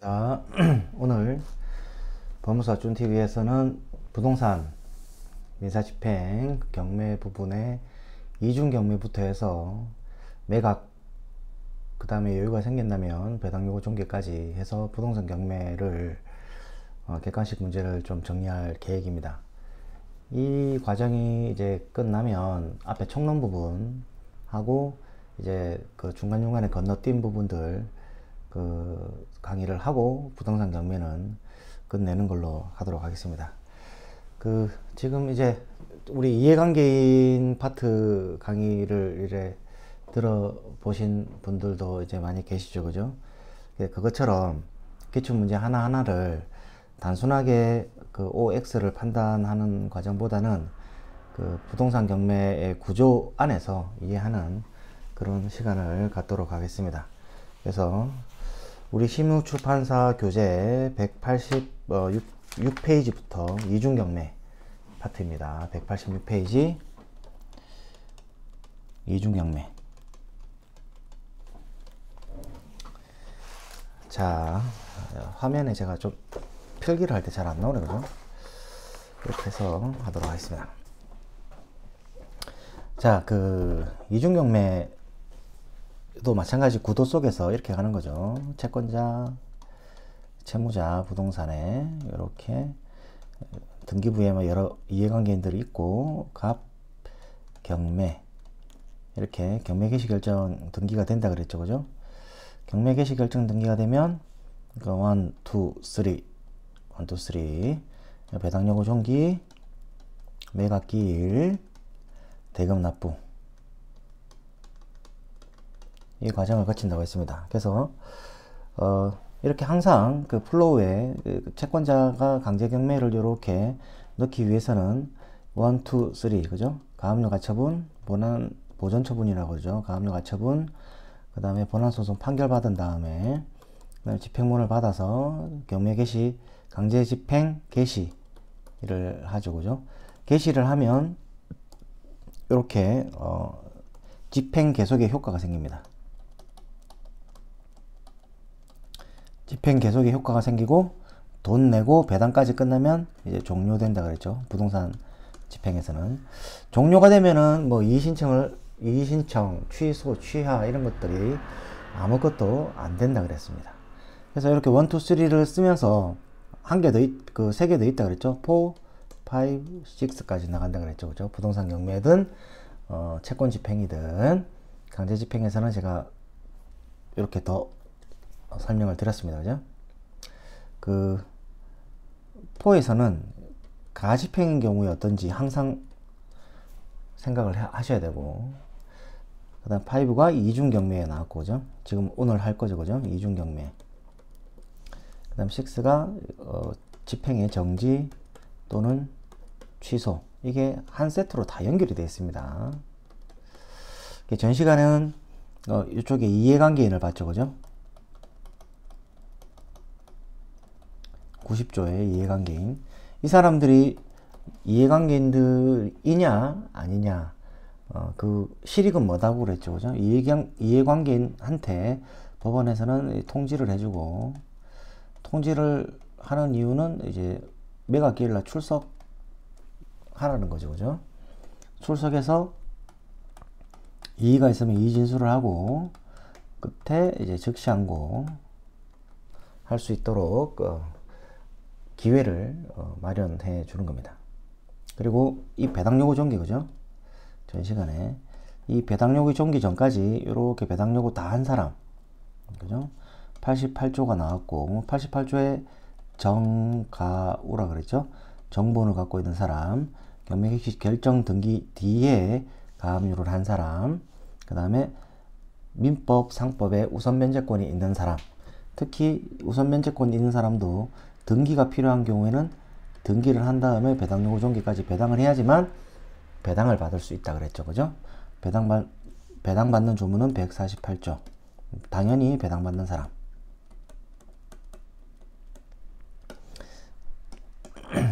자, 오늘 법무사 쭌TV에서는 부동산 민사집행 경매 부분에 이중경매부터 해서 매각, 그 다음에 여유가 생긴다면 배당요구 종계까지 해서 부동산 경매를 객관식 문제를 좀 정리할 계획입니다. 이 과정이 이제 끝나면 앞에 총론 부분 하고 이제 그 중간중간에 건너뛴 부분들 그 강의를 하고 부동산 경매는 끝내는 걸로 하도록 하겠습니다. 그 지금 이제 우리 이해관계인 파트 강의를 이래 들어보신 분들도 이제 많이 계시죠, 그죠? 그것처럼 기출문제 하나하나를 단순하게 그 OX를 판단하는 과정보다는 그 부동산 경매의 구조 안에서 이해하는 그런 시간을 갖도록 하겠습니다. 그래서 우리 신문출판사 교재 186페이지부터 이중경매 파트입니다. 186페이지 이중경매. 자, 화면에 제가 좀 필기를 할 때 잘 안 나오네, 그죠? 이렇게 해서 하도록 하겠습니다. 자, 그 이중경매도 마찬가지 구도 속에서 이렇게 가는 거죠. 채권자, 채무자, 부동산에 이렇게 등기부에 여러 이해관계인들이 있고 갑, 경매 이렇게 경매 개시 결정 등기가 된다 그랬죠, 그죠? 경매 개시 결정 등기가 되면 1, 2, 3 배당요구 종기, 매각기일, 대금 납부 이 과정을 거친다고 했습니다. 그래서 이렇게 항상 그 플로우에 그 채권자가 강제 경매를 이렇게 넣기 위해서는 1, 2, 3 그죠? 가압류 가처분, 보전 처분이라고 그러죠. 가압류 가처분, 그 다음에 본안소송 판결 받은 다음에 집행문을 받아서 경매 개시, 강제 집행 개시를 하죠, 그죠? 개시를 하면 이렇게 집행 계속의 효과가 생깁니다. 집행 계속의 효과가 생기고 돈 내고 배당까지 끝나면 이제 종료된다 그랬죠. 부동산 집행에서는 종료가 되면은 뭐 이의신청, 취소, 취하 이런 것들이 아무것도 안 된다 그랬습니다. 그래서 이렇게 1, 2, 3를 쓰면서 한 개 더, 세 개 더 있다 그랬죠. 4, 5, 6까지 나간다 그랬죠. 그죠? 부동산 경매든, 채권 집행이든, 강제 집행에서는 제가 이렇게 더 설명을 드렸습니다. 그죠? 그, 4에서는 가집행인 경우에 어떤지 항상 생각을 하셔야 되고, 그 다음 5가 이중경매에 나왔고, 그죠? 지금 오늘 할 거죠, 그죠? 이중경매. 그 다음 6가 집행의 정지 또는 취소. 이게 한 세트로 다 연결이 되어 있습니다. 전 시간은 이쪽에 이해관계인을 봤죠, 그죠? 90조의 이해관계인. 이 사람들이 이해관계인들이냐 아니냐, 그 실익은 뭐다고 그랬죠, 그죠? 이해관계인한테 법원에서는 통지를 해주고, 통지를 하는 이유는 이제 매각기일날 출석하라는 거죠, 그죠? 출석해서 이의가 있으면 이의 진술을 하고 끝에 이제 즉시항고 할 수 있도록 기회를 마련해 주는 겁니다. 그리고 이 배당요구 종기, 그죠? 전 시간에 이 배당요구 종기 전까지 이렇게 배당요구 다 한 사람, 그죠? 88조가 나왔고 88조에 정가우라 그랬죠. 정본을 갖고 있는 사람, 경매개시 결정 등기 뒤에 가압류를 한 사람, 그 다음에 민법, 상법에 우선 면제권이 있는 사람, 특히 우선 면제권이 있는 사람도 등기가 필요한 경우에는 등기를 한 다음에 배당요구 종기까지 배당을 해야지만 배당을 받을 수 있다 그랬죠, 그죠? 배당받는 조문은 148조. 당연히 배당받는 사람.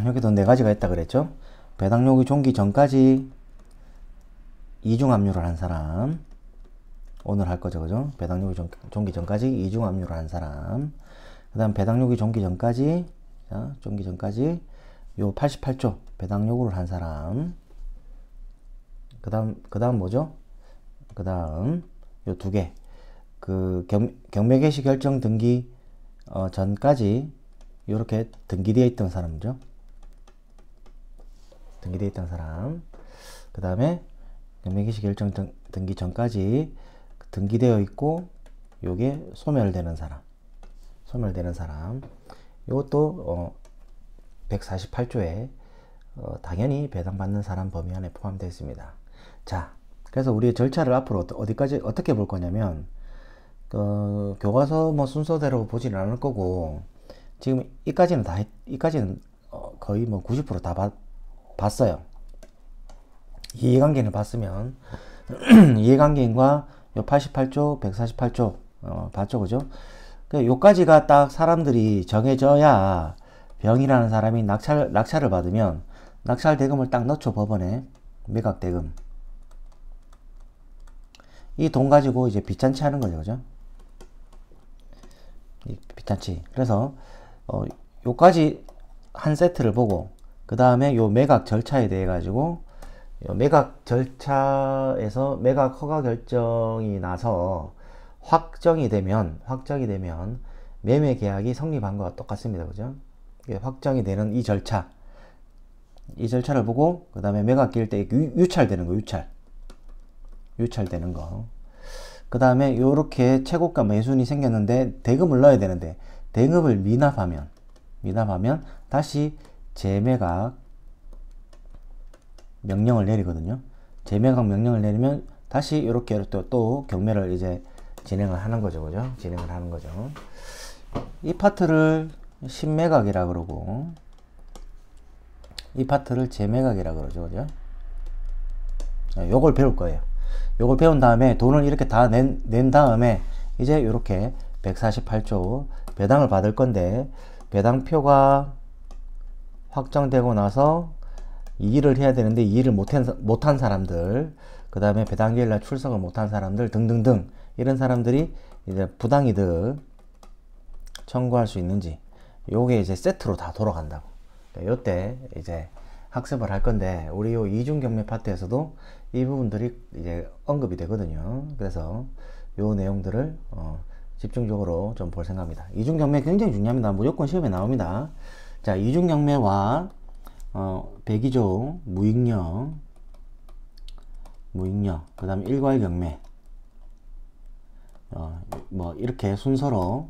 여기도 네 가지가 있다 그랬죠. 배당요구 종기 전까지 이중압류를 한 사람, 오늘 할 거죠, 그죠? 배당요구 종기 전까지 이중압류를 한 사람, 그 다음 배당요구 종기 전까지, 자, 종기 전까지 요 88조 배당 요구를 한 사람. 그 다음 뭐죠? 그 다음 요 두 개. 그 경매 개시 결정 등기 전까지 요렇게 등기되어 있던 사람이죠. 등기되어 있던 사람. 그 다음에 경매 개시 결정 등기 전까지 등기되어 있고 요게 소멸되는 사람. 소멸되는 사람. 요것도 148조에 당연히 배당받는 사람 범위 안에 포함되어 있습니다. 자, 그래서 우리의 절차를 앞으로 어디까지 어떻게 볼 거냐면 교과서 뭐 순서대로 보지는 않을 거고, 지금 이까지는 거의 뭐 90% 다 봤어요. 이해관계는 봤으면 이해관계인과 요 88조, 148조 봤죠, 그죠? 요까지가 딱 사람들이 정해져야 병이라는 사람이 낙찰을 받으면 낙찰 대금을 딱 넣죠, 법원에. 매각 대금. 이 돈 가지고 이제 빚잔치 하는 거죠, 그죠? 이 빚잔치. 그래서 요까지 한 세트를 보고, 그 다음에 요 매각 절차에 대해 가지고, 요 매각 절차에서 매각 허가 결정이 나서 확정이 되면 매매 계약이 성립한 것과 똑같습니다, 그죠? 확정이 되는 이 절차를 보고, 그 다음에 매각 기일 때 유찰되는 거, 유찰되는 거. 그 다음에 요렇게 최고가 매수인이 생겼는데 대금을 넣어야 되는데 대금을 미납하면 다시 재매각 명령을 내리거든요. 재매각 명령을 내리면 다시 이렇게 또 경매를 이제 진행을 하는 거죠, 그죠? 진행을 하는 거죠. 이 파트를 신매각이라 그러고, 이 파트를 재매각이라 그러죠, 그죠? 요걸 배울 거예요. 요걸 배운 다음에 돈을 이렇게 다 낸 다음에 이제 이렇게 148조 배당을 받을 건데, 배당표가 확정되고 나서 이 일을 해야 되는데 이 일을 못한 사람들, 그 다음에 배당기일날 출석을 못한 사람들 등등등, 이런 사람들이 이제 부당이득 청구할 수 있는지, 요게 이제 세트로 다 돌아간다고. 요때 이제 학습을 할 건데, 우리 요 이중경매 파트에서도 이 부분들이 이제 언급이 되거든요. 그래서 요 내용들을 집중적으로 좀 볼 생각입니다. 이중경매 굉장히 중요합니다. 무조건 시험에 나옵니다. 자, 이중경매와 배기조, 무익력, 그 다음에 일괄 경매, 뭐 이렇게 순서로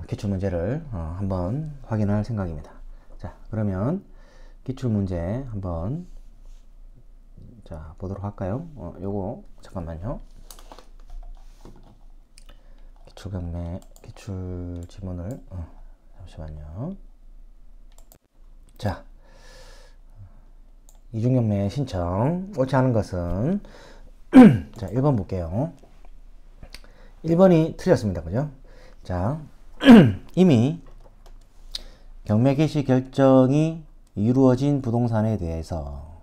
기출문제를 한번 확인할 생각입니다. 자, 그러면 기출문제 한번 보도록 할까요? 요거 잠깐만요. 기출 지문을 잠시만요. 자, 이중경매 신청 옳지 않은 것은 자, 1번 볼게요. 1번이 틀렸습니다, 그죠? 자, 이미 경매 개시 결정이 이루어진 부동산에 대해서,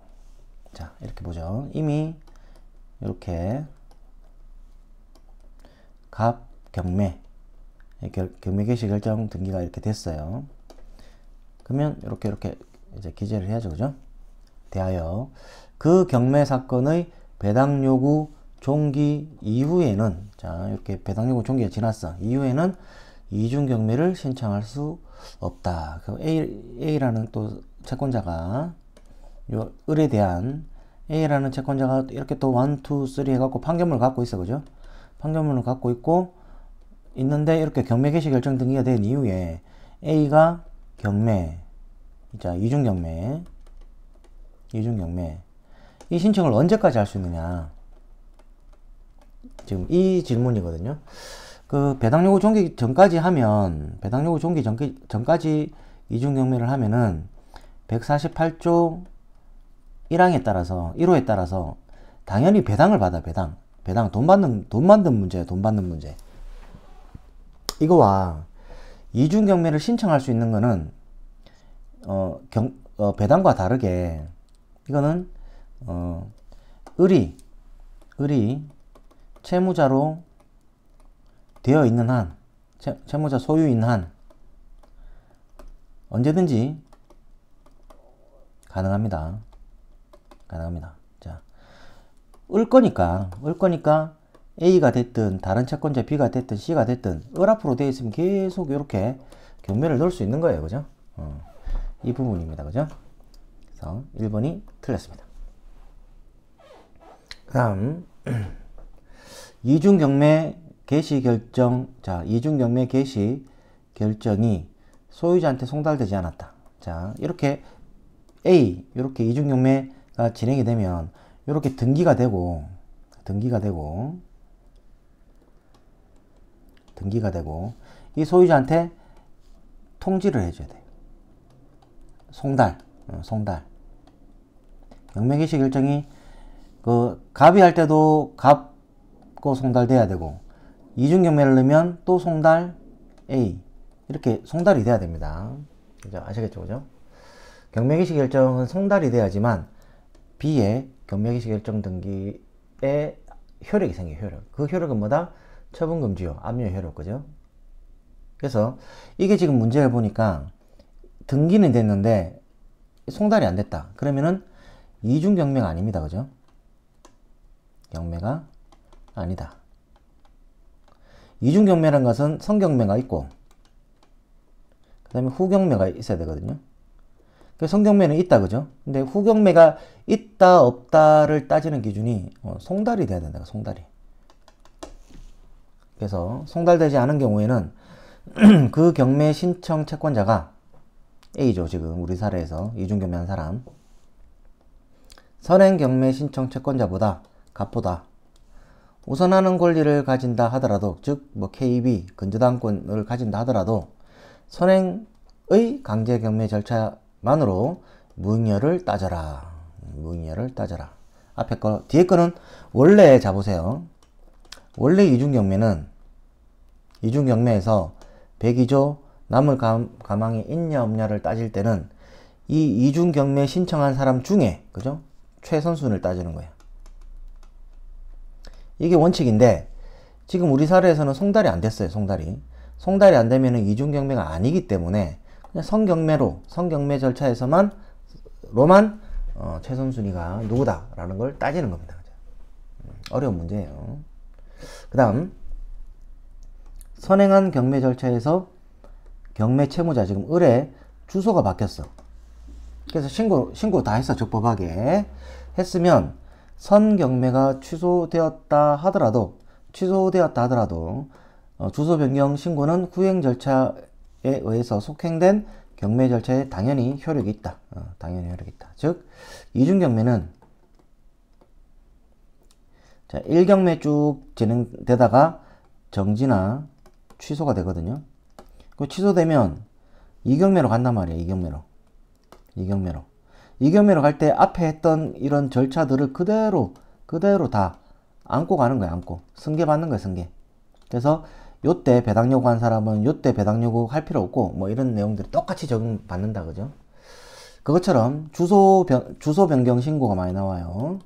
자, 이렇게 보죠. 이미 이렇게 갑경매 경매 개시 결정 등기가 이렇게 됐어요. 그러면 이렇게 이제 기재를 해야죠, 그죠? 대하여 그 경매 사건의 배당 요구 종기 이후에는, 자, 이렇게 배당 요구 종기가 지났어. 이후에는 이중 경매를 신청할 수 없다. 그 A라는 또 채권자가, 요 을에 대한 A라는 채권자가 이렇게 또 1, 2, 3 해갖고 판결문을 갖고 있어, 그죠? 판결문을 갖고 있는데 이렇게 경매 개시 결정 등기가 된 이후에 A가 경매, 자, 이중 경매 이 신청을 언제까지 할 수 있느냐, 지금 이 질문이거든요. 그 배당 요구 종기 전까지 이중 경매를 하면은 148조 1항에 따라서 1호에 따라서 당연히 배당을 받아. 배당 돈 받는 문제예요. 돈 받는 문제. 이거와 이중 경매를 신청할 수 있는 거는 배당과 다르게 이거는 을이 채무자로 되어 있는 한, 채무자 소유인 한 언제든지 가능합니다. 가능합니다. 자, 을 거니까 A가 됐든 다른 채권자 B가 됐든 C가 됐든 을 앞으로 되어 있으면 계속 이렇게 경매를 넣을 수 있는 거예요. 그죠? 이 부분입니다. 그죠? 그래서 1번이 틀렸습니다. 그 다음 이중경매 개시 결정. 자, 이중경매 개시 결정이 소유자한테 송달되지 않았다. 자, 이렇게 이렇게 이중경매가 진행이 되면 이렇게 등기가 되고 이 소유자한테 통지를 해줘야 돼요. 송달. 경매 개시 결정이 갑이 할 때도 갑고 송달돼야 되고 이중경매를 넣으면 또 송달 A 이렇게 송달이 돼야 됩니다. 그죠? 아시겠죠? 그죠? 경매 개시 결정은 송달이 돼야지만 B의 경매 개시 결정 등기에 효력이 생겨요. 그 효력은 뭐다? 처분금지요. 압류 효력. 그죠? 그래서 이게 지금 문제를 보니까 등기는 됐는데 송달이 안 됐다. 그러면은 이중 경매가 아닙니다. 그죠? 경매가 아니다. 이중 경매라는 것은 선경매가 있고 그 다음에 후경매가 있어야 되거든요. 선경매는 있다. 그죠? 근데 후경매가 있다 없다를 따지는 기준이 송달이 돼야 된다. 송달이. 그래서 송달되지 않은 경우에는 그 경매 신청 채권자가 A죠. 지금 우리 사례에서 이중경매한 사람 선행 경매 신청 채권자보다 갑보다 우선하는 권리를 가진다 하더라도 즉 KB 근저당권을 가진다 하더라도 선행의 강제 경매 절차만으로 무익렬을 따져라. 무익렬을 따져라. 앞에 거 뒤에 거는 원래 보세요. 원래 이중경매에서 102조 납물 가망이 있냐 없냐를 따질 때는 이 이중경매 신청한 사람 중에 그죠? 최선순위를 따지는 거예요. 이게 원칙인데 지금 우리 사례에서는 송달이 안 됐어요. 송달이 안 되면 이중경매가 아니기 때문에 그냥 선경매 절차에서만 최선순위가 누구다라는 걸 따지는 겁니다. 어려운 문제예요. 그 다음 선행한 경매 절차에서 경매 채무자 지금 을의 주소가 바뀌었어. 그래서 신고 다 했어. 적법하게 했으면 선경매가 취소되었다 하더라도 주소 변경 신고는 후행 절차에 의해서 속행된 경매 절차에 당연히 효력이 있다. 즉 이중경매는 자, 1경매 쭉 진행되다가 정지나 취소가 되거든요. 그 취소되면 2경매로 간단 말이에요. 2경매로 갈 때 앞에 했던 이런 절차들을 그대로 다 안고 가는 거야. 승계 받는 거야. 승계. 그래서 요때 배당 요구한 사람은 요때 배당 요구 할 필요 없고 뭐 이런 내용들이 똑같이 적용받는다. 그죠? 그것처럼 주소 변경 신고가 많이 나와요.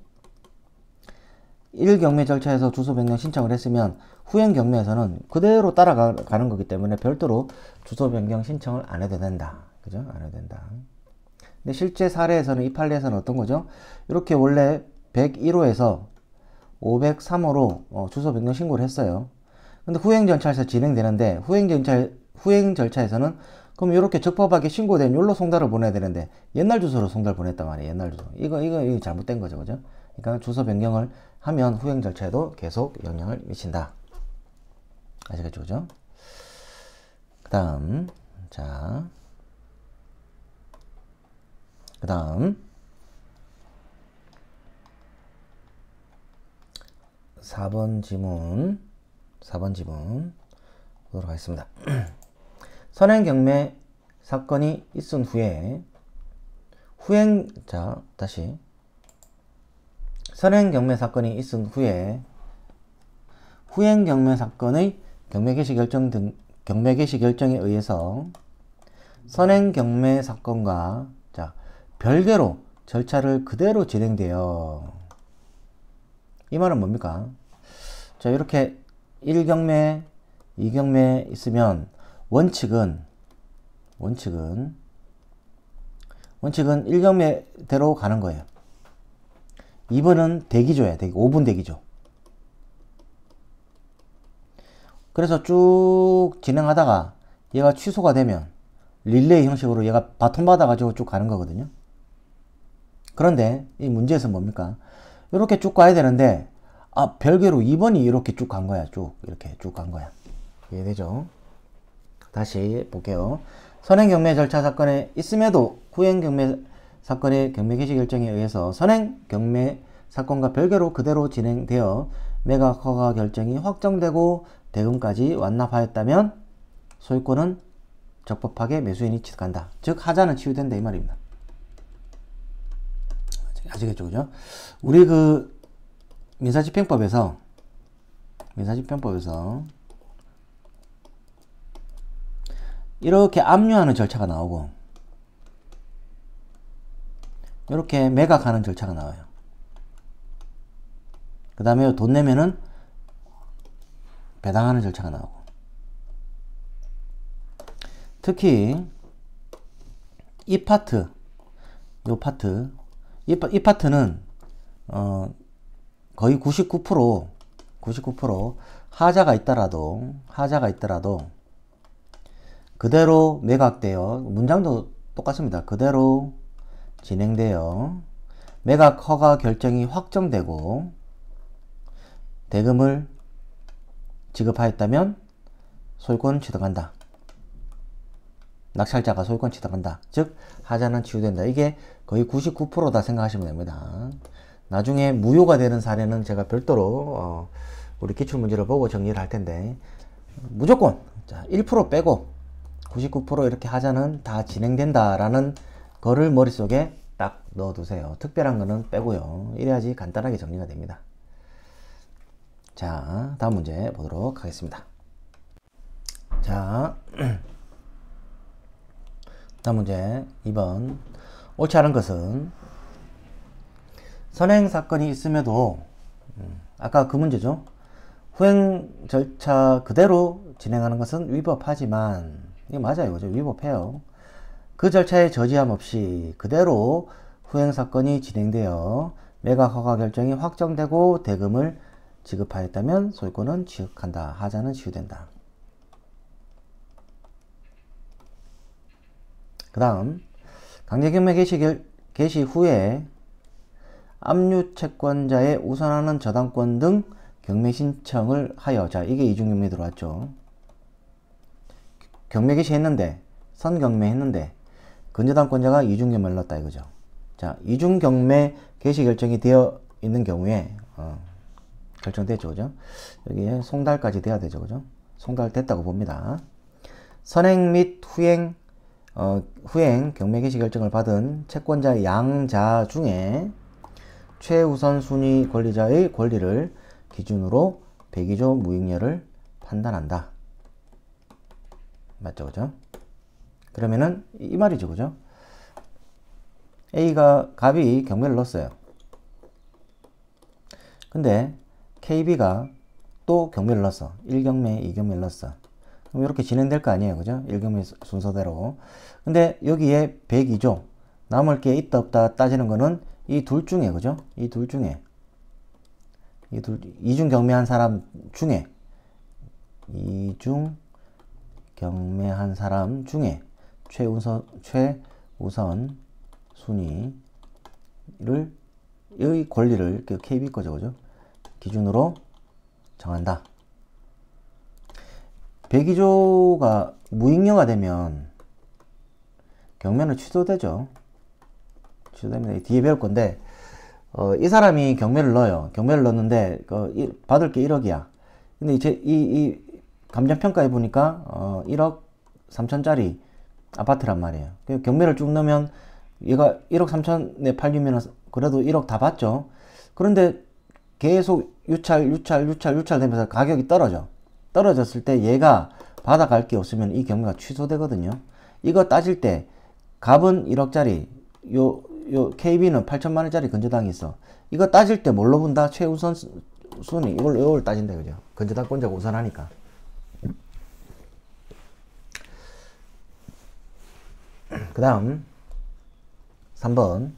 1경매 절차에서 주소 변경 신청을 했으면 후행 경매에서는 그대로 따라가는 거기 때문에 별도로 주소 변경 신청을 안 해도 된다. 그죠? 안 해도 된다. 근데 실제 사례에서는 이 판례에서는 어떤 거죠? 이렇게 원래 101호에서 503호로 주소 변경 신고를 했어요. 근데 후행 절차에서 진행되는데 후행 절차에서는 그럼 이렇게 적법하게 신고된 욜로 송달을 보내야 되는데 옛날 주소로 송달 보냈단 말이에요. 옛날 주소. 이거 잘못된 거죠. 그죠? 그러니까 주소 변경을 하면 후행 절차에도 계속 영향을 미친다. 아시겠죠? 그죠? 그 다음 4번 지문 보도록 하겠습니다. 선행 경매 사건이 있은 후에 선행 경매 사건이 있은 후에 후행 경매 사건의 경매 개시 결정에 의해서 선행 경매 사건과 별개로 절차를 그대로 진행되어. 이 말은 뭡니까? 자, 이렇게 1경매, 2경매 있으면 원칙은 1경매대로 가는 거예요. 2번은 대기조야. 5분 대기조. 그래서 쭉 진행하다가 얘가 취소가 되면 릴레이 형식으로 얘가 바톤 받아가지고 쭉 가는 거거든요. 그런데 이 문제에서 뭡니까? 이렇게 쭉 가야 되는데 별개로 2번이 이렇게 쭉 간 거야. 이렇게 쭉 간 거야. 이해되죠? 다시 볼게요. 선행경매 절차 사건에 있음에도 후행경매 사건의 경매 개시 결정에 의해서 선행경매 사건과 별개로 그대로 진행되어 매각 허가 결정이 확정되고 대금까지 완납하였다면 소유권은 적법하게 매수인이 취득한다. 즉 하자는 치유된다 이 말입니다. 아시겠죠? 그죠? 우리 그 민사집행법에서 이렇게 압류하는 절차가 나오고 이렇게 매각하는 절차가 나와요. 그 다음에 돈 내면은 배당하는 절차가 나오고, 특히 이 파트는 거의 99% 하자가 있더라도 그대로 매각되어, 문장도 똑같습니다. 그대로 진행되어 매각 허가 결정이 확정되고 대금을 지급하였다면 소유권 취득한다. 낙찰자가 소유권 취득한다. 즉 하자는 치유된다. 이게 거의 99%다 생각하시면 됩니다. 나중에 무효가 되는 사례는 제가 별도로 우리 기출문제를 보고 정리를 할 텐데, 무조건 1% 빼고 99% 이렇게 하자는 다 진행된다라는 거를 머릿속에 딱 넣어두세요. 특별한 거는 빼고요. 이래야지 간단하게 정리가 됩니다. 자, 다음 문제 보도록 하겠습니다. 자, 다음 문제 2번. 옳지 않은 것은 선행 사건이 있음에도 아까 그 문제죠. 후행 절차 그대로 진행하는 것은 위법하지만, 이게 맞아요. 그죠? 위법해요. 그 절차에 저지함 없이 그대로 후행 사건이 진행되어 매각 허가 결정이 확정되고 대금을 지급하였다면 소유권은 취득한다. 하자는 치유된다. 그 다음, 강제경매 개시 후에 압류 채권자의 우선하는 저당권 등 경매 신청을 하여, 자, 이게 이중경매 들어왔죠. 경매 개시했는데, 선경매 했는데 근저당권자가 이중경매를 넣었다 이거죠. 자, 이중경매 개시 결정이 되어 있는 경우에 결정됐죠. 그죠? 여기에 송달까지 돼야 되죠. 그죠? 송달됐다고 봅니다. 선행 및 후행 경매 개시 결정을 받은 채권자 양자 중에 최우선 순위 권리자의 권리를 기준으로 배기조 무익녀를 판단한다. 맞죠? 그죠? 그러면은 이 말이죠. 그죠? 갑이 경매를 넣었어요. 근데 KB가 또 경매를 넣었어. 1경매, 2경매를 넣었어. 그럼 이렇게 진행될 거 아니에요. 그죠? 1경매 순서대로. 근데 여기에 102조. 남을 게 있다 없다 따지는 거는 이 둘 중에, 그죠? 이 둘 중에. 이중 경매한 사람 중에. 이중 경매한 사람 중에 최우선 순위를, 이 권리를, KB 거죠. 그죠? 기준으로 정한다. 배기조가 무익녀가 되면 경매는 취소되죠. 취소됩니다. 뒤에 배울 건데, 이 사람이 경매를 넣어요. 경매를 넣었는데, 받을 게 1억이야. 근데 이제 이 감정평가해 보니까, 1억 3천짜리 아파트란 말이에요. 경매를 쭉 넣으면 얘가 1억 3천에 팔리면 그래도 1억 다 받죠. 그런데 계속 유찰되면서 가격이 떨어졌을 때 얘가 받아갈 게 없으면 이 경매가 취소되거든요. 이거 따질 때 갑은 1억짜리, 요 KB는 8천만원짜리 근저당이 있어. 이거 따질 때 뭘로 본다? 최우선 순위. 이걸 따진다. 그죠? 근저당권자가 우선하니까. 그 다음 3번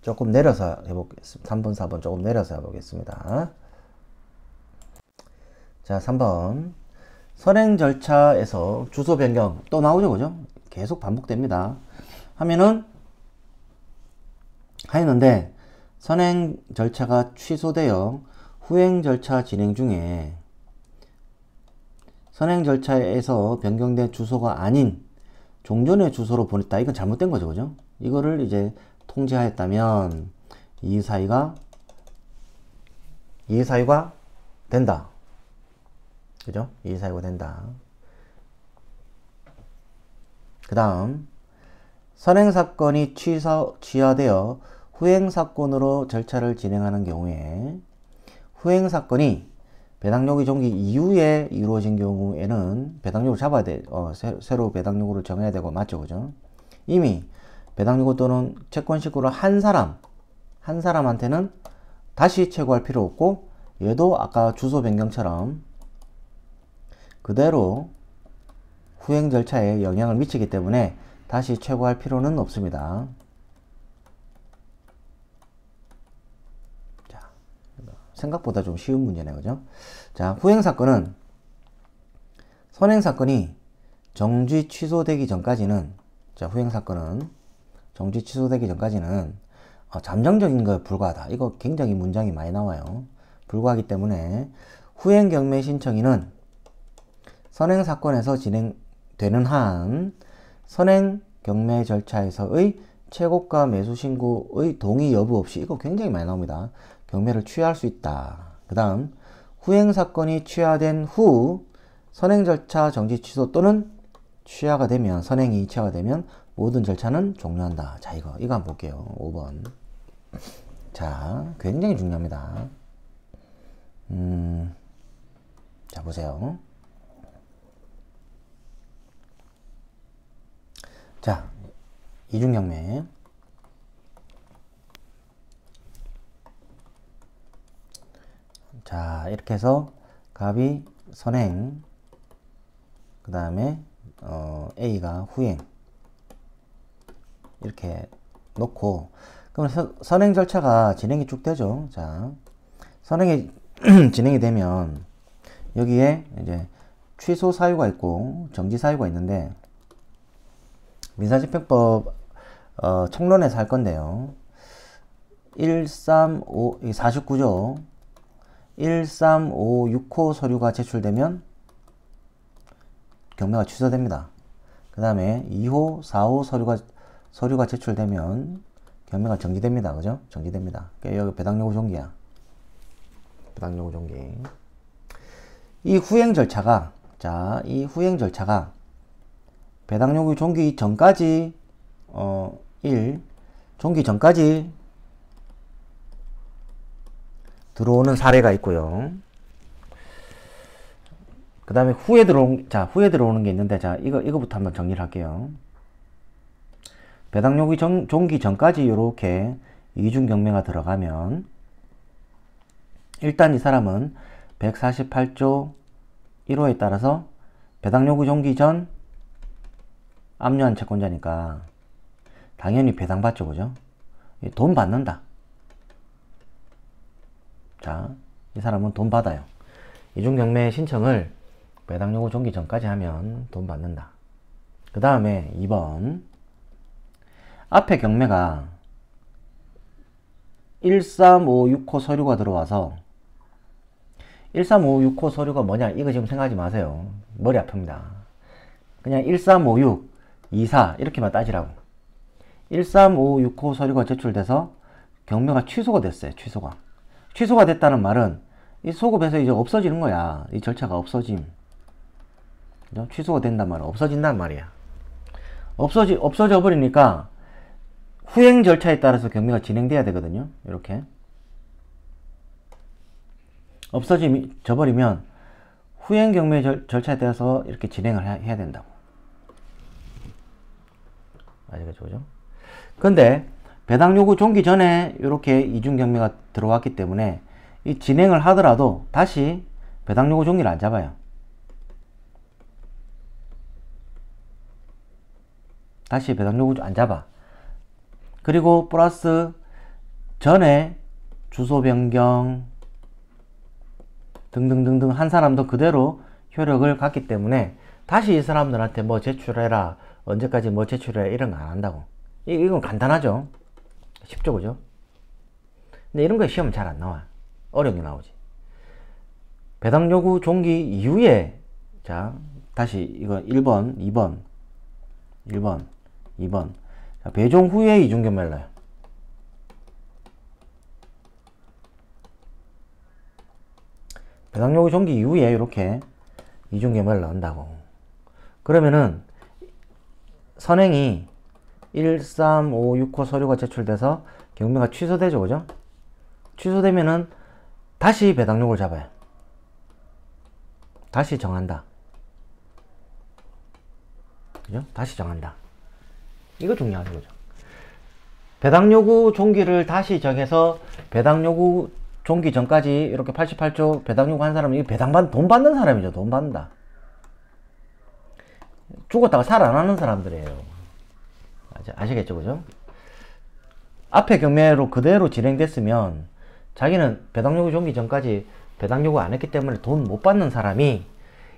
조금 내려서 해보겠습니다. 3번, 4번 조금 내려서 해보겠습니다. 자, 3번 선행 절차에서 주소 변경 또 나오죠, 그죠? 계속 반복됩니다. 하였는데 선행 절차가 취소되어 후행 절차 진행 중에 선행 절차에서 변경된 주소가 아닌 종전의 주소로 보냈다. 이건 잘못된 거죠, 그죠? 이거를 이제 통지하였다면 이의사유가 된다. 그죠? 이의사유가 된다. 그 다음 선행사건이 취하되어 후행사건으로 절차를 진행하는 경우에 후행사건이 배당요구 종기 이후에 이루어진 경우에는 배당요구를 잡아야 돼. 새로 배당요구를 정해야 되고, 맞죠, 그죠? 이미 배당요구 또는 채권식구를 한 사람한테는 다시 채굴할 필요 없고, 얘도 아까 주소 변경처럼 그대로 후행 절차에 영향을 미치기 때문에 다시 채굴할 필요는 없습니다. 자, 생각보다 좀 쉬운 문제네요, 그죠? 자, 후행사건은 선행사건이 정지 취소되기 전까지는, 자, 후행사건은 정지 취소되기 전까지는 잠정적인 거에 불과하다. 이거 굉장히 문장이 많이 나와요. 불과하기 때문에 후행 경매 신청인은 선행사건에서 진행되는 한 선행 경매 절차에서의 채고가 매수 신고의 동의 여부 없이, 이거 굉장히 많이 나옵니다. 경매를 취하할 수 있다. 그 다음 후행사건이 취하된 후 선행 절차 정지 취소 또는 선행이 취하가 되면 모든 절차는 종료한다. 자, 이거 한번 볼게요. 5번. 자, 굉장히 중요합니다. 자, 보세요. 자, 이중경매. 자, 이렇게 해서 갑이 선행, 그 다음에 A가 후행, 이렇게 놓고, 그럼 선행 절차가 진행이 쭉 되죠. 자, 선행이 진행이 되면 여기에 이제 취소 사유가 있고 정지 사유가 있는데, 민사집행법 총론에서 할 건데요. 49조 13566호 서류가 제출되면 경매가 취소됩니다. 그 다음에 2호, 4호 서류가 제출되면 경매가 정지됩니다. 그죠? 정지됩니다. 여기 배당요구 종기야. 배당요구 종기. 이 후행 절차가 배당요구 종기 전까지 종기 전까지 들어오는 사례가 있고요. 그 다음에 후에 들어오는 게 있는데, 자, 이거부터 한번 정리를 할게요. 배당요구 종기 전까지 이렇게 이중경매가 들어가면, 일단 이 사람은 148조 1호에 따라서 배당요구 종기 전 압류한 채권자니까 당연히 배당받죠, 그죠? 돈 받는다. 자, 이 사람은 돈 받아요. 이중경매 신청을 배당요구 종기 전까지 하면 돈 받는다. 그 다음에 2번. 앞에 경매가 13566호 서류가 들어와서, 13566호 서류가 뭐냐, 이거 지금 생각하지 마세요. 머리 아픕니다. 그냥 1356, 24 이렇게만 따지라고. 13566호 서류가 제출돼서 경매가 취소가 됐어요. 취소가 됐다는 말은 이 소급에서 이제 없어지는 거야. 이 절차가 없어짐. 그죠? 취소가 된단 말은 없어진단 말이야. 없어져 버리니까 후행 절차에 따라서 경매가 진행돼야 되거든요. 이렇게 없어져 버리면 후행 경매 절차에 따라서 이렇게 진행을 해야 된다고. 아시겠죠? 그죠? 근데 배당 요구 종기 전에 이렇게 이중 경매가 들어왔기 때문에 이 진행을 하더라도 다시 배당 요구 종기를 안 잡아요. 다시 배당 요구 안 잡아. 그리고 플러스 전에 주소 변경 등등등등 한 사람도 그대로 효력을 갖기 때문에 다시 이 사람들한테 뭐 제출해라, 언제까지 뭐 제출해라 이런 거 안 한다고. 이건 간단하죠. 쉽죠, 그죠? 근데 이런 거 시험은 잘 안 나와. 어려운 게 나오지. 배당 요구 종기 이후에, 자, 다시 이거 1번, 2번, 1번, 2번. 자, 배종 후에 이중견매를 넣어요. 배당 요구 종기 이후에 이렇게 이중견매를 넣는다고. 그러면은 선행이 1, 3, 5, 6호 서류가 제출돼서 경매가 취소되죠, 그죠? 취소되면은 다시 배당 요구를 잡아요. 다시 정한다. 그죠? 다시 정한다. 이거 중요하죠, 그죠? 배당 요구 종기를 다시 정해서 배당 요구 종기 전까지 이렇게 88조 배당 요구 한 사람은 돈 받는 사람이죠. 돈 받는다. 죽었다가 살아나는 사람들이에요. 아시겠죠, 그죠? 앞에 경매로 그대로 진행됐으면 자기는 배당 요구 종기 전까지 배당 요구 안 했기 때문에 돈 못 받는 사람이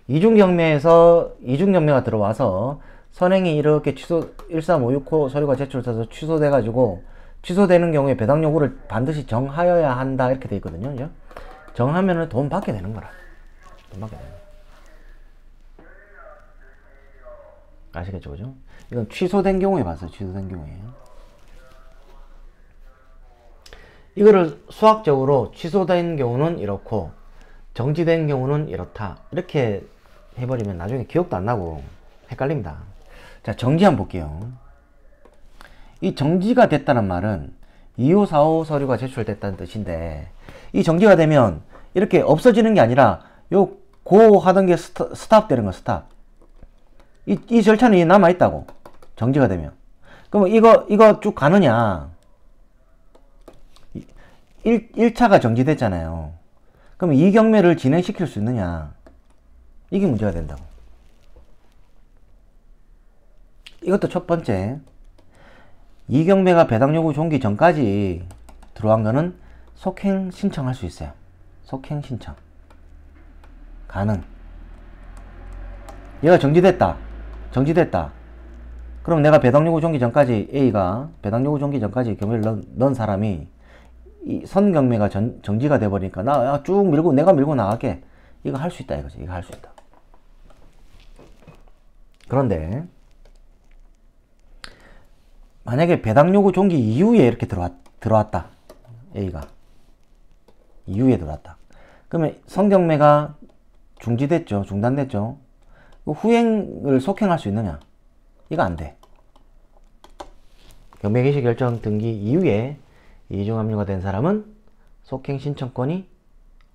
이중경매가 들어와서 선행이 이렇게 취소 13565 서류가 제출돼서 취소돼가지고 취소되는 경우에 배당 요구를 반드시 정하여야 한다 이렇게 돼 있거든요. 그죠? 정하면은 돈 받게 되는 거라. 돈 받게 되는 거라. 아시겠죠, 그죠? 이건 취소된 경우에 봤어요. 취소된 경우에. 이거를 수학적으로 취소된 경우는 이렇고 정지된 경우는 이렇다. 이렇게 해버리면 나중에 기억도 안 나고 헷갈립니다. 자, 정지 한번 볼게요. 이 정지가 됐다는 말은 25, 45 서류가 제출됐다는 뜻인데, 이 정지가 되면 이렇게 없어지는 게 아니라 고 하던 게 스탑 되는 거, 스탑. 이 절차는 남아있다고. 정지가 되면. 그럼 이거 쭉 가느냐. 1차가 정지됐잖아요. 그럼 이 경매를 진행시킬 수 있느냐. 이게 문제가 된다고. 이것도 첫 번째. 이 경매가 배당 요구 종기 전까지 들어간 거는 속행 신청할 수 있어요. 속행 신청. 가능. 얘가 정지됐다. 그럼 내가 배당 요구 종기 전까지, A가 배당 요구 종기 전까지 경매를 넣은 사람이 이 선경매가 정지가 돼버리니까 나 쭉 내가 밀고 나갈게. 이거 할 수 있다 이거지. 이거 할 수 있다. 그런데 만약에 배당 요구 종기 이후에 이렇게 들어왔다. A가 이후에 들어왔다. 그러면 선경매가 중지됐죠. 중단됐죠. 후행을 속행할 수 있느냐? 이거 안 돼. 경매 개시 결정 등기 이후에 이중 압류가 된 사람은 속행 신청권이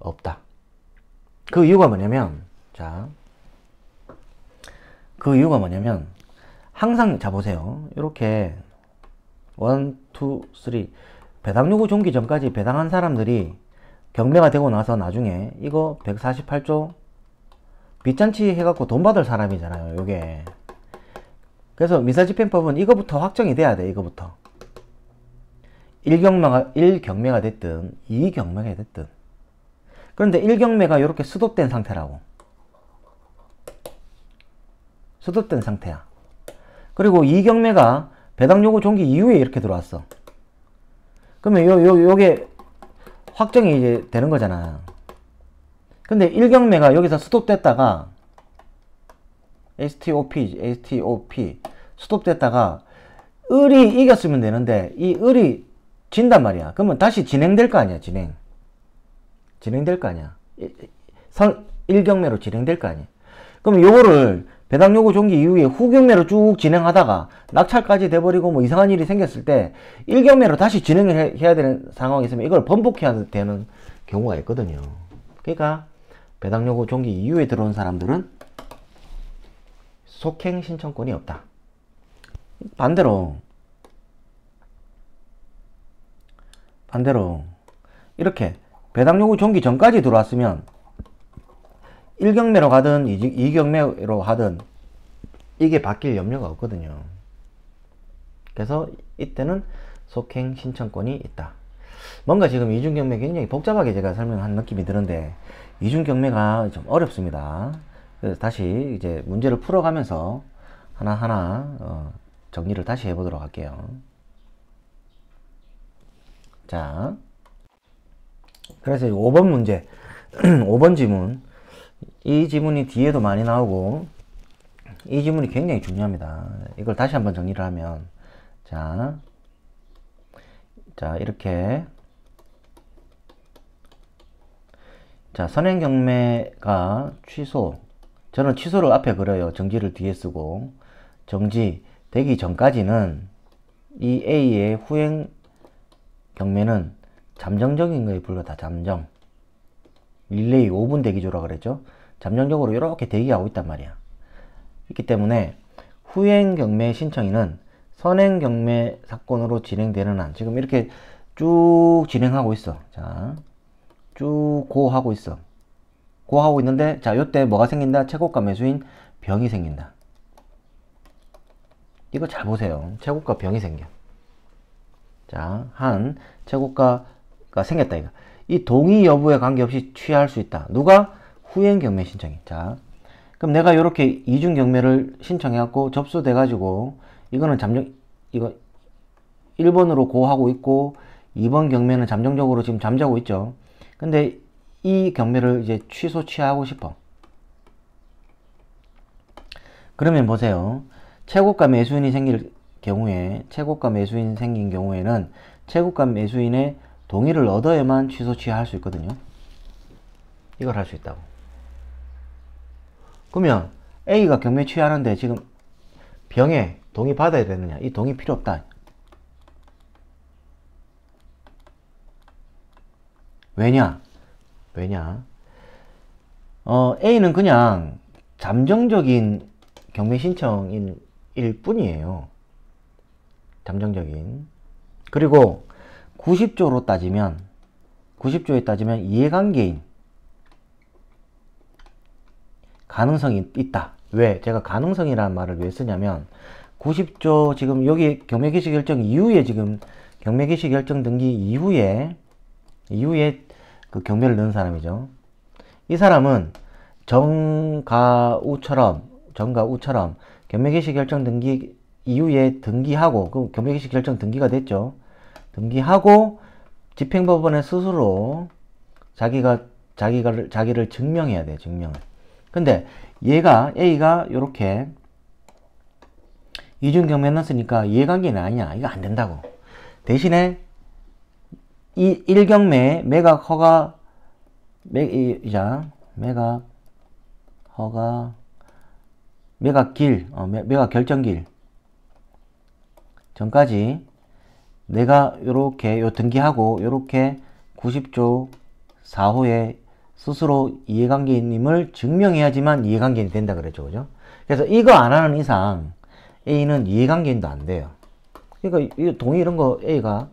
없다. 그 이유가 뭐냐면, 항상, 자, 보세요. 이렇게, 1, 2, 3. 배당 요구 종기 전까지 배당한 사람들이 경매가 되고 나서 나중에 이거 148조 빚잔치 해갖고 돈 받을 사람이잖아요, 요게. 그래서 민사집행법은 이거부터 확정이 돼야 돼, 이거부터. 1경매가 됐든 2경매가 됐든. 그런데 1경매가 이렇게 수독된 상태라고. 수독된 상태야. 그리고 2경매가 배당 요구 종기 이후에 이렇게 들어왔어. 그러면 요게 확정이 이제 되는 거잖아. 근데 1경매가 여기서 수독됐다가 STOP 수독됐다가 을이 이겼으면 되는데 이 을이 진단 말이야. 그러면 다시 진행될 거 아니야. 진행될 거 아니야. 1경매로 진행될 거 아니야. 그럼 요거를 배당 요구 종기 이후에 후경매로 쭉 진행하다가 낙찰까지 돼버리고 뭐 이상한 일이 생겼을 때 1경매로 다시 진행을 해야 되는 상황이 있으면 이걸 번복해야 되는 경우가 있거든요. 그러니까 배당 요구 종기 이후에 들어온 사람들은 속행 신청권이 없다. 반대로 이렇게 배당 요구 종기 전까지 들어왔으면 1경매로 가든 2경매로 하든 이게 바뀔 염려가 없거든요. 그래서 이때는 속행 신청권이 있다. 뭔가 지금 이중경매 굉장히 복잡하게 제가 설명한 느낌이 드는데 이중경매가 좀 어렵습니다. 그래서 다시 이제 문제를 풀어가면서 하나하나 정리를 다시 해보도록 할게요. 자, 그래서 5번 문제 5번 지문, 이 지문이 뒤에도 많이 나오고 이 지문이 굉장히 중요합니다. 이걸 다시 한번 정리를 하면 자 이렇게 자 선행경매가 취소, 저는 취소를 앞에 그려요. 정지를 뒤에 쓰고 정지 되기 전까지는 이 A의 후행 경매는 잠정적인 거에 불과하다. 잠정 릴레이 5분 대기조라 그랬죠. 잠정적으로 이렇게 대기하고 있단 말이야. 있기 때문에 후행 경매 신청인은 선행 경매 사건으로 진행되는 한 지금 이렇게 쭉 진행하고 있어. 자, 쭉 고하고 있어. 고하고 있는데 자, 요때 뭐가 생긴다? 최고가 매수인 병이 생긴다. 이거 잘 보세요. 최고가 병이 생겨. 자, 한 최고가가 생겼다 이거. 이 동의 여부에 관계없이 취하할 수 있다. 누가? 후행 경매 신청인. 자, 그럼 내가 이렇게 이중 경매를 신청해갖고 접수돼가지고 이거는 이거 1번으로 고하고 있고 2번 경매는 잠정적으로 지금 잠자고 있죠. 근데 이 경매를 이제 취하고 싶어. 그러면 보세요. 최고가 매수인이 생긴 경우에는 최고가 매수인의 동의를 얻어야만 취할 수 있거든요. 이걸 할 수 있다고. 그러면 A가 경매 취하는데 지금 병에 동의 받아야 되느냐? 이 동의 필요 없다. 왜냐? A는 그냥 잠정적인 경매 신청인 일 뿐이에요. 잠정적인. 그리고 90조에 따지면 이해관계인 가능성이 있다. 왜? 제가 가능성이라는 말을 왜 쓰냐면 90조 지금 여기 경매 개시 결정 이후에 지금 경매 개시 결정 등기 이후에 그 경매를 넣은 사람이죠. 이 사람은 정가우처럼 경매 개시 결정 등기 이후에 등기하고 그 경매 개시 결정 등기가 됐죠. 등기하고 집행법원에 스스로 자기를 증명해야 돼. 증명을. 근데 A가 이렇게 이중 경매 넣었으니까 이해관계는 아니야. 이거 안 된다고. 대신에 이 1경매 매각 허가 매각 결정길 전까지 내가 요렇게 등기하고 요렇게 90조 4호에 스스로 이해관계인임을 증명해야지만 이해관계인이 된다 그랬죠. 그죠? 그래서 이거 안 하는 이상 A는 이해관계인도 안 돼요. 그러니까 이 동의 이런 거 A가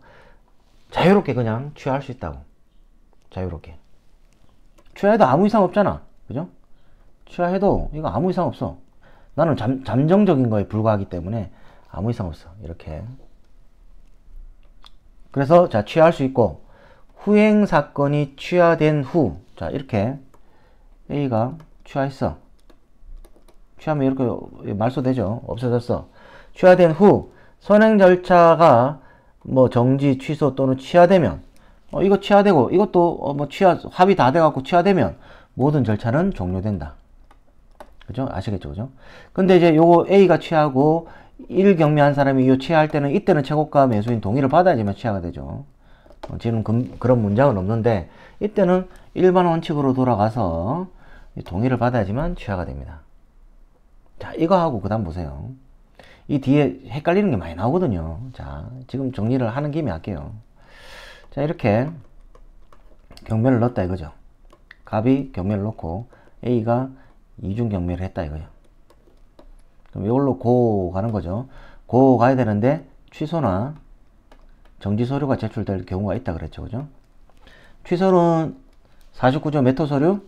자유롭게 그냥 취할 수 있다고. 자유롭게. 취하해도 아무 이상 없잖아. 그죠? 취하해도 이거 아무 이상 없어. 나는 잠정적인 거에 불과하기 때문에 아무 이상 없어. 이렇게. 그래서 자, 취할 수 있고 후행 사건이 취하된 후, 자, 이렇게 A가 취하했어. 취하면 이렇게 말소되죠. 없어졌어. 취하된 후 선행 절차가 뭐 정지, 취소 또는 취하되면 이거 취하되고 이것도 뭐 합의 다 돼갖고 취하되면 모든 절차는 종료된다. 그죠? 아시겠죠? 그죠? 근데 이제 요거 A가 취하고 1경매한 사람이 이 취할 때는 이때는 최고가 매수인 동의를 받아야지만 취하가 되죠. 지금 그런 문장은 없는데 이때는 일반 원칙으로 돌아가서 동의를 받아야지만 취하가 됩니다. 자, 이거 하고 그 다음 보세요. 이 뒤에 헷갈리는 게 많이 나오거든요. 자, 지금 정리를 하는 김에 할게요. 자, 이렇게 경매를 넣었다 이거죠. 갑이 경매를 넣고 A가 이중 경매를 했다 이거죠. 그럼 이걸로 고 가는 거죠. 고 가야 되는데 취소나 정지 서류가 제출될 경우가 있다 그랬죠. 그죠? 취소는 49조 메토 서류.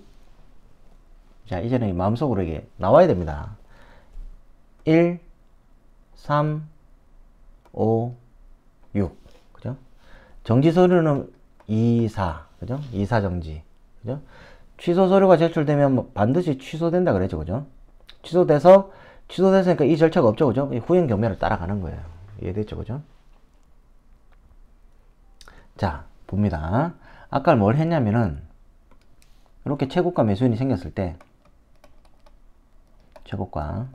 자, 이제는 마음속으로 이게 나와야 됩니다. 1, 3, 5, 6. 그죠? 정지 서류는 2, 4. 그죠? 2, 4 정지. 그죠? 취소 서류가 제출되면 반드시 취소된다 그랬죠. 그죠? 취소됐으니까 이 절차가 없죠. 그죠? 후행 경매를 따라가는 거예요. 이해됐죠? 그죠? 자, 봅니다. 아까 뭘 했냐면은, 이렇게 최고가 매수인이 생겼을 때, 최고가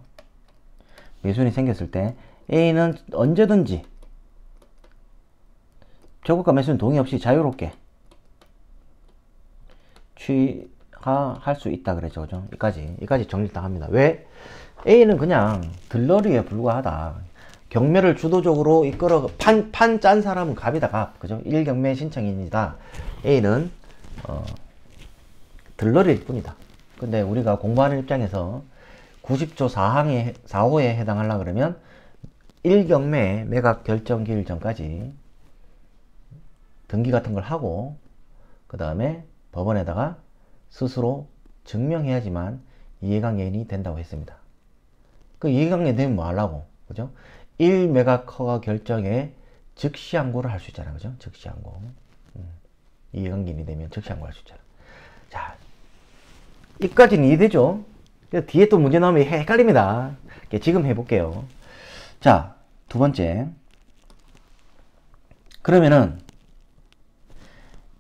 매수인이 생겼을 때, A는 언제든지 최고가 매수인 동의 없이 자유롭게 취하할 수 있다 그랬죠. 그죠? 여기까지 정리 딱 합니다. 왜? A는 그냥 들러리에 불과하다. 경매를 주도적으로 이끌어 판 짠 사람은 갑이다 갑. 그죠? 1경매 신청인이다. A는 들러리일 뿐이다. 근데 우리가 공부하는 입장에서 90조 4호에 해당하려 그러면 1경매 매각 결정 기일 전까지 등기 같은 걸 하고 그 다음에 법원에다가 스스로 증명해야지만 이해관계인이 된다고 했습니다. 그 이해관계인 되면 뭐 하려고? 그죠? 1매각 허가 결정에 즉시 항고를 할 수 있잖아. 그죠? 즉시 항고. 이해관계인이 되면 즉시 항고를 할 수 있잖아. 자, 여기까지는 이해되죠? 뒤에 또 문제 나오면 헷갈립니다. 지금 해볼게요. 자, 두 번째. 그러면은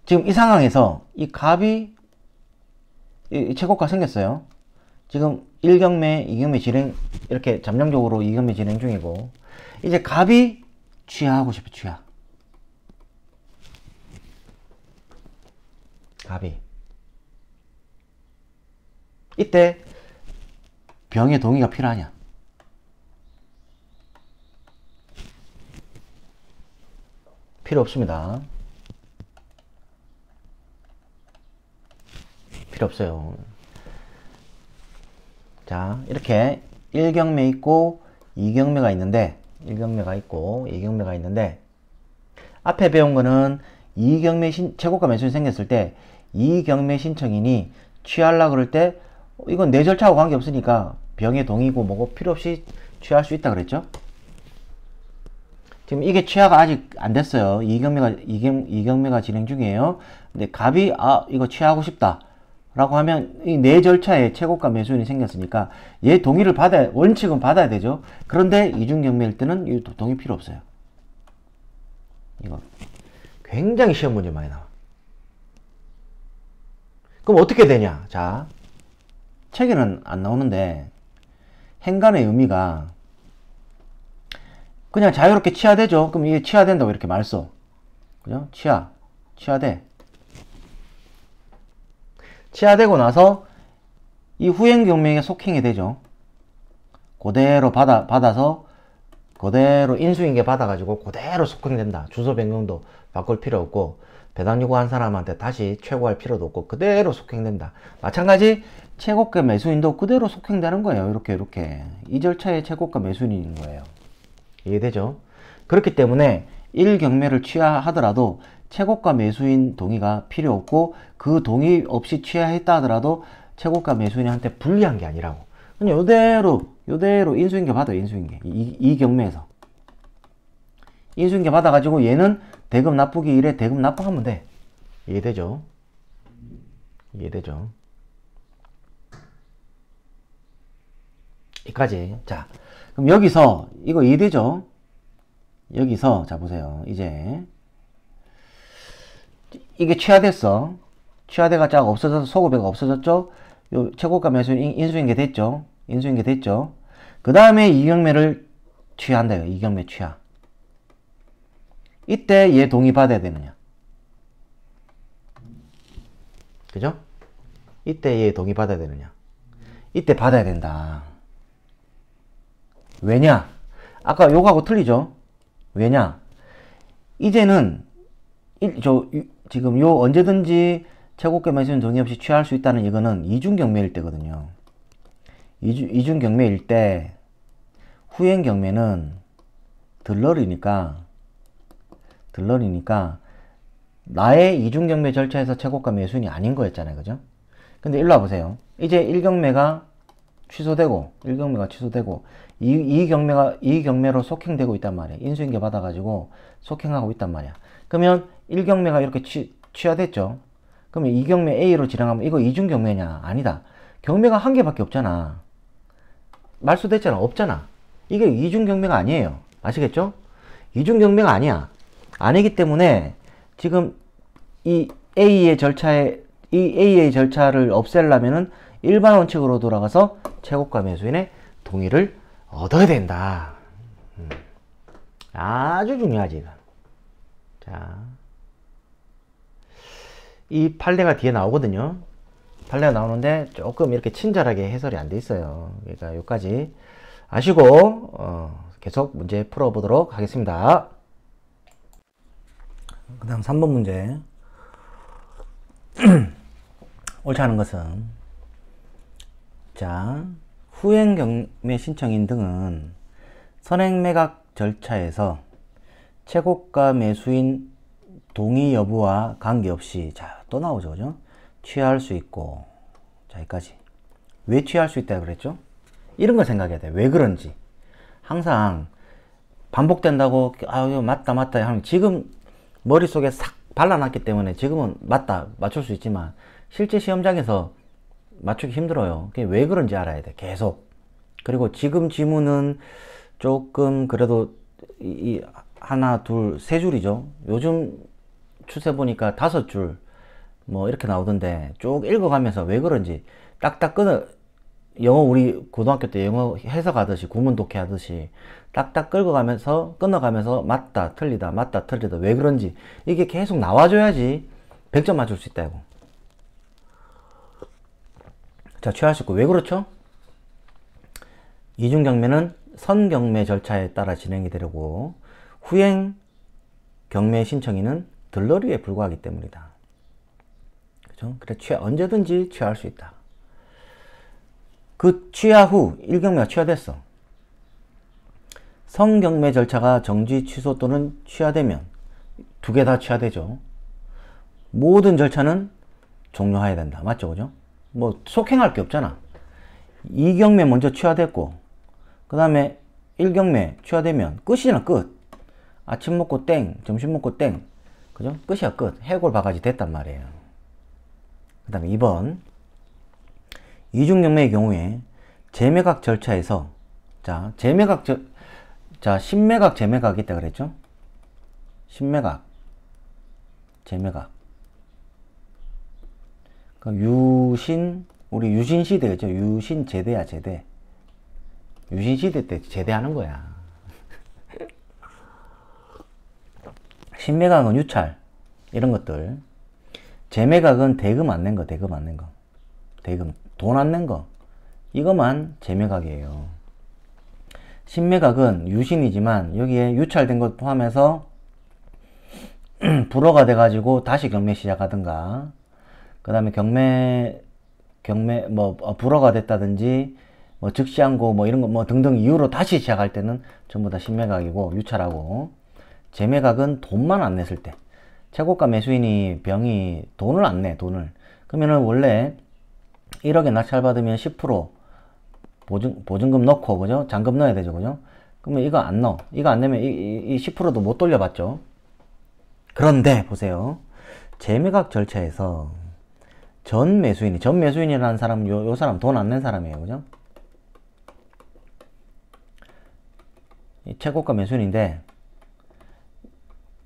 지금 이 상황에서 이 갑이 이 최고가 생겼어요. 지금 1경매, 2경매 진행, 이렇게 잠정적으로 2경매 진행 중이고, 이제 갑이 취하하고 싶어, 취하. 갑이. 이때 병의 동의가 필요하냐? 필요 없습니다. 필요 없어요. 자, 이렇게 1경매 있고 2경매가 있는데, 1경매가 있고 2경매가 있는데, 앞에 배운 거는 2경매 최고가 매수인이 생겼을 때 2경매 신청인이 취하려고 그럴 때 이건 내 절차하고 관계없으니까 병의 동의고 뭐고 필요 없이 취할 수 있다 그랬죠? 지금 이게 취하가 아직 안 됐어요. 2경매가 진행 중이에요. 근데 갑이 이거 취하고 싶다 라고 하면 이 내 절차에 최고가 매수인이 생겼으니까 얘 동의를 원칙은 받아야 되죠. 그런데 이중경매일 때는 이 동의 필요 없어요. 이거 굉장히 시험 문제 많이 나와. 그럼 어떻게 되냐? 자, 책에는 안 나오는데 행간의 의미가 그냥 자유롭게 취하되죠. 그럼 이게 취하된다고 이렇게 말 써. 그죠? 취하돼. 취하되고 나서 이 후행경매에 속행이 되죠. 그대로 받아서 그대로 인수인계 받아가지고 그대로 속행된다. 주소 변경도 바꿀 필요 없고 배당 요구한 사람한테 다시 최고할 필요도 없고 그대로 속행된다. 마찬가지 최고가 매수인도 그대로 속행되는 거예요. 이렇게 이 절차의 최고가 매수인인 거예요. 이해되죠? 그렇기 때문에 1경매를 취하하더라도 최고가 매수인 동의가 필요 없고 그 동의 없이 취하했다 하더라도 최고가 매수인한테 불리한 게 아니라고. 그냥 요대로 인수인계 받아요. 인수인계. 이 경매에서 인수인계 받아가지고 얘는 대금 납부기 일에 대금 납부하면 돼. 이해되죠? 이해되죠? 여기까지. 자, 그럼 여기서 이거 이해되죠? 여기서 자 보세요. 이제 이게 취하됐어. 취하돼가 쫙 없어져서 소급배가 없어졌죠? 요 최고가 매수인 인수인계 됐죠? 인수인계 됐죠? 그 다음에 이경매를 취한다. 이경매 취하. 이때 얘 동의 받아야 되느냐? 그죠? 이때 얘 동의 받아야 되느냐? 이때 받아야 된다. 왜냐? 아까 요거하고 틀리죠? 왜냐? 이제는 지금 요 언제든지 최고가 매수인 동의 없이 취할 수 있다는 이거는 이중경매일 때거든요. 이중경매일 때 후행경매는 들러리니까 나의 이중경매 절차에서 최고가 매수인이 아닌 거였잖아요. 그죠? 근데 일로 와보세요. 이제 1경매가 취소되고 1경매가 취소되고 이 경매로 속행되고 있단 말이야. 인수인계 받아가지고 속행하고 있단 말이야. 그러면 1경매가 이렇게 취하됐죠. 그러면 2경매 A로 진행하면 이거 이중경매냐? 아니다. 경매가 한 개밖에 없잖아. 말소됐잖아. 없잖아. 이게 이중경매가 아니에요. 아시겠죠? 이중경매가 아니야. 아니기 때문에 지금 이 A의 절차를 없애려면은 일반 원칙으로 돌아가서 최고가 매수인의 동의를 얻어야 된다. 아주 중요하지, 이거. 자. 이 판례가 뒤에 나오거든요. 판례가 나오는데 조금 이렇게 친절하게 해설이 안 돼 있어요. 그러니까 여기까지 아시고 계속 문제 풀어보도록 하겠습니다. 그 다음 3번 문제. 옳지 않은 것은, 자, 후행 경매 신청인 등은 선행매각 절차에서 최고가 매수인 동의 여부와 관계없이, 자, 또 나오죠, 그죠? 취하할 수 있고, 자, 여기까지. 왜 취하할 수 있다 그랬죠? 이런 걸 생각해야 돼. 왜 그런지. 항상 반복된다고, 아, 이거 맞다 하면 지금 머릿속에 싹 발라놨기 때문에 지금은 맞다, 맞출 수 있지만 실제 시험장에서 맞추기 힘들어요. 그게 왜 그런지 알아야 돼. 계속. 그리고 지금 지문은 조금 그래도 하나, 둘, 세 줄이죠. 요즘 추세 보니까 5줄 뭐 이렇게 나오던데 쭉 읽어가면서 왜 그런지 딱딱 영어 우리 고등학교 때 영어 해석하듯이 구문 독해 하듯이 딱딱 끊어가면서 맞다 틀리다 맞다 틀리다 왜 그런지 이게 계속 나와줘야지 100점 맞출 수 있다고. 자, 취할 수 있고 왜 그렇죠? 이중경매는 선경매 절차에 따라 진행이 되려고 후행 경매 신청인은 들러리에 불과하기 때문이다. 그죠? 그래, 언제든지 취할 수 있다. 그 취하 후 1경매가 취하됐어. 선경매 절차가 정지, 취소 또는 취하되면 두 개 다 취하되죠. 모든 절차는 종료해야 된다. 맞죠? 그죠? 뭐 속행할 게 없잖아. 2경매 먼저 취하됐고 그 다음에 1경매 취하되면 끝이잖아. 끝. 아침 먹고 땡, 점심 먹고 땡, 그죠? 끝이야. 끝. 해골 바가지 됐단 말이에요. 그 다음에 2번 이중경매의 경우에 재매각 절차에서 자 신매각 재매각이 있다 그랬죠? 신매각 재매각 그 우리 유신 시대겠죠? 유신 제대야. 제대. 유신 시대 때 제대하는 거야. 신매각은 유찰 이런 것들. 재매각은 대금 안 낸 거. 대금 돈 안 낸 거. 이것만 재매각이에요. 신매각은 유신이지만 여기에 유찰된 것 포함해서 불허가 돼가지고 다시 경매 시작하든가 그 다음에 경매 불허가 됐다든지 뭐 즉시항고 뭐 이런 거 뭐 등등 이유로 다시 시작할 때는 전부 다 신매각이고 유찰하고, 재매각은 돈만 안 냈을 때 최고가 매수인이 병이 돈을 안 내. 그러면은 원래 1억에 낙찰받으면 10% 보증금 넣고, 그죠? 잔금 넣어야 되죠, 그죠? 그러면 이거 안 넣어. 이거 안 내면 이 10%도 못 돌려받죠. 그런데 보세요. 재매각 절차에서 전 매수인이라는 사람은 요 사람 돈 안 낸 사람이에요, 그죠? 이 최고가 매수인인데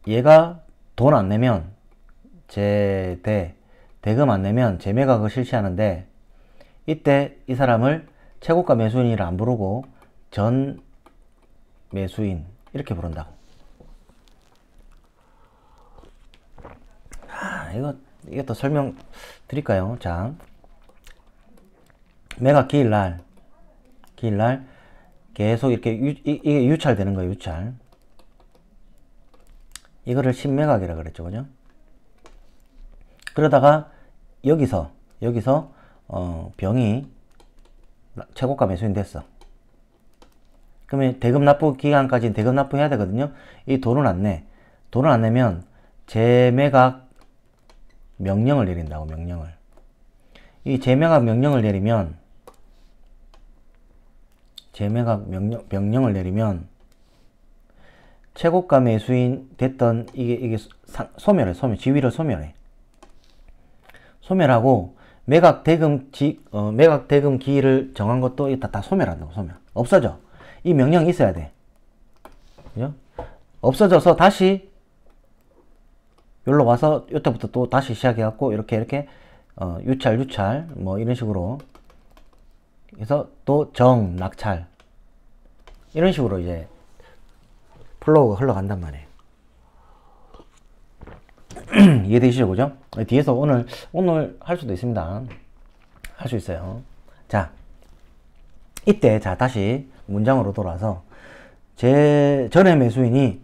얘가 돈 안 내면 대금 안 내면 재매각을 실시하는데, 이때 이 사람을 최고가 매수인이라 안 부르고 전 매수인 이렇게 부른다고. 이것도 설명 드릴까요? 자, 매각 기일날 계속 이렇게 이게 유찰되는 거예요. 유찰. 이거를 신매각이라 그랬죠, 그죠? 그러다가 여기서 병이 최고가 매수인 됐어. 그러면 대금 납부 기간까지는 대금 납부해야 되거든요. 이 돈을 안 내. 돈을 안 내면 재매각 명령을 내린다고. 명령을. 이 재매각 명령을 내리면 재매각 명령을 내리면 최고가 매수인 됐던 이게 소멸해. 지위를 소멸해. 소멸하고 매각 대금 기일을 정한 것도 다 소멸한다고. 소멸. 없어져. 이 명령이 있어야 돼. 그죠? 없어져서 다시 여기로 와서 이때부터 또 다시 시작해갖고 이렇게 유찰 뭐 이런 식으로 해서 또 낙찰 이런 식으로 이제 플로우가 흘러간단 말이에요. 이해되시죠? 그죠? 뒤에서 오늘 할 수도 있습니다. 할 수 있어요. 자, 이때 다시 문장으로 돌아와서 전에 매수인이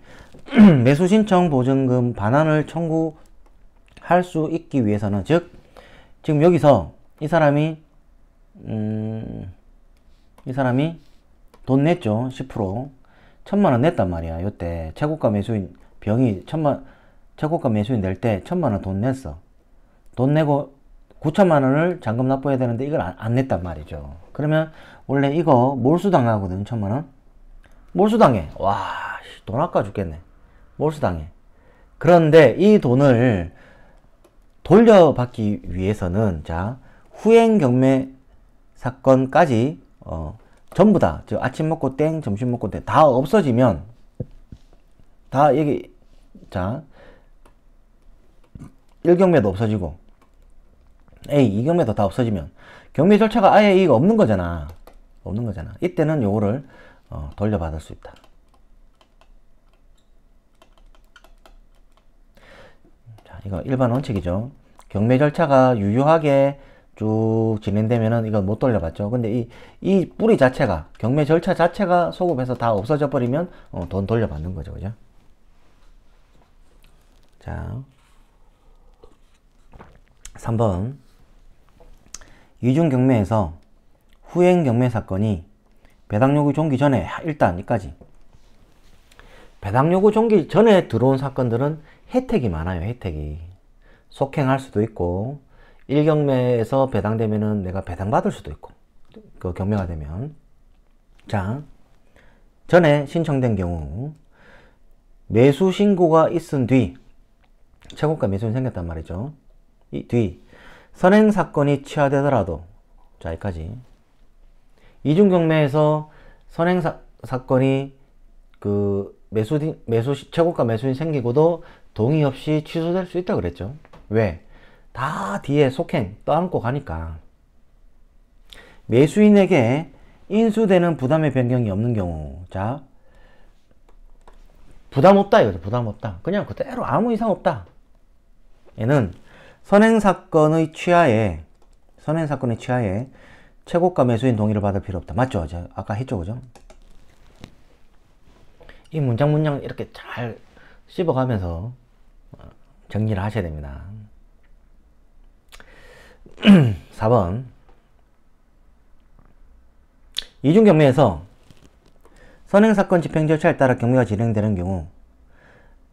매수 신청 보증금 반환을 청구할 수 있기 위해서는, 즉 지금 여기서 이 사람이 돈 냈죠. 10% 1000만원 냈단 말이야. 요때 최고가 매수인 최고가 매수인 낼 때 1000만원 돈 냈어. 돈 내고 9천만원을 잔금 납부해야 되는데 이걸 안 냈단 말이죠. 그러면 원래 이거 몰수당하거든. 1000만원 몰수당해. 와, 돈 아까 죽겠네. 몰수당해. 그런데 이 돈을 돌려받기 위해서는 후행 경매 사건까지 전부 다 아침 먹고 땡, 점심 먹고 땡 다 없어지면 다 여기 1경매도 없어지고 A, 2경매도 다 없어지면 경매 절차가 아예 이거 없는 거잖아. 이때는 요거를 돌려받을 수 있다. 이거 일반 원칙이죠. 경매 절차가 유효하게 쭉 진행되면은 이건 못 돌려받죠. 근데 이 뿌리 자체가, 경매 절차 자체가 소급해서 다 없어져 버리면 돈 돌려받는 거죠. 그죠? 자, 3번. 이중 경매에서 후행 경매 사건이 배당 요구 종기 전에, 일단 여기까지. 배당 요구 종기 전에 들어온 사건들은 혜택이 많아요. 혜택이. 속행할 수도 있고 1경매에서 배당되면은 내가 배당받을 수도 있고, 그 경매가 되면. 자, 전에 신청된 경우 매수 신고가 있은 뒤 최고가 매수인 생겼단 말이죠. 이 뒤 선행 사건이 취하되더라도, 자, 여기까지. 이중 경매에서 선행 사건이 최고가 매수인 생기고도 동의 없이 취소될 수 있다고 그랬죠. 왜? 다 뒤에 속행 떠안고 가니까. 매수인에게 인수되는 부담의 변경이 없는 경우, 자, 부담 없다 이거죠. 부담 없다. 그냥 그대로 아무 이상 없다. 얘는 선행사건의 취하에 최고가 매수인 동의를 받을 필요 없다. 맞죠? 제가 아까 했죠, 그죠? 이 문장 이렇게 잘 씹어가면서 정리를 하셔야 됩니다. 4번. 이중경매에서 선행사건 집행 절차에 따라 경매가 진행되는 경우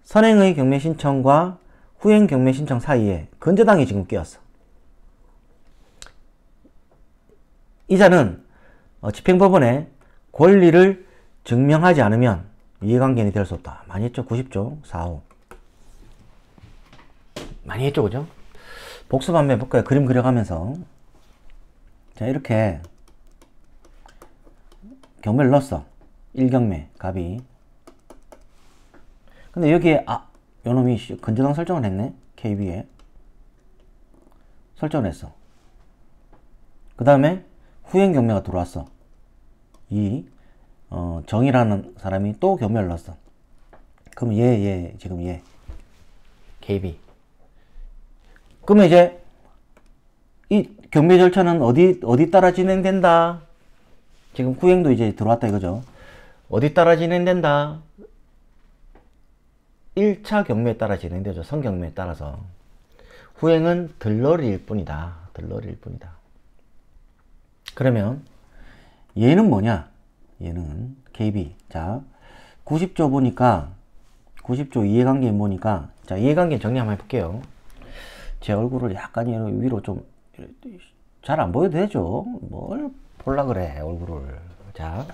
선행의 경매 신청과 후행 경매 신청 사이에 건저당이 지금 끼었어. 이자는 집행법원에 권리를 증명하지 않으면 이해관계인이 될 수 없다. 많이 했죠? 90조 4호. 많이 했죠, 그죠? 복습 한번 해볼까요? 그림 그려가면서. 자, 이렇게 경매를 넣었어. 1경매 갑이. 근데 여기에 요놈이 건저당 설정을 했네. KB에 설정을 했어. 그 다음에 후행 경매가 들어왔어. 정이라는 사람이 또 경매를 넣었어. 그럼 지금 얘 KB. 그러면 이제 이 경매 절차는 어디 따라 진행된다. 지금 후행도 이제 들어왔다 이거죠. 어디 따라 진행된다. 1차 경매에 따라 진행되죠. 선경매에 따라서. 후행은 들러리일 뿐이다. 그러면 얘는 뭐냐? 얘는 KB. 자, 90조 보니까 90조 이해관계인 보니까, 자, 이해관계 정리 한번 해볼게요. 제 얼굴을 약간 위로 좀 잘 안 보여도 되죠. 뭘 볼라 그래 얼굴을. 자,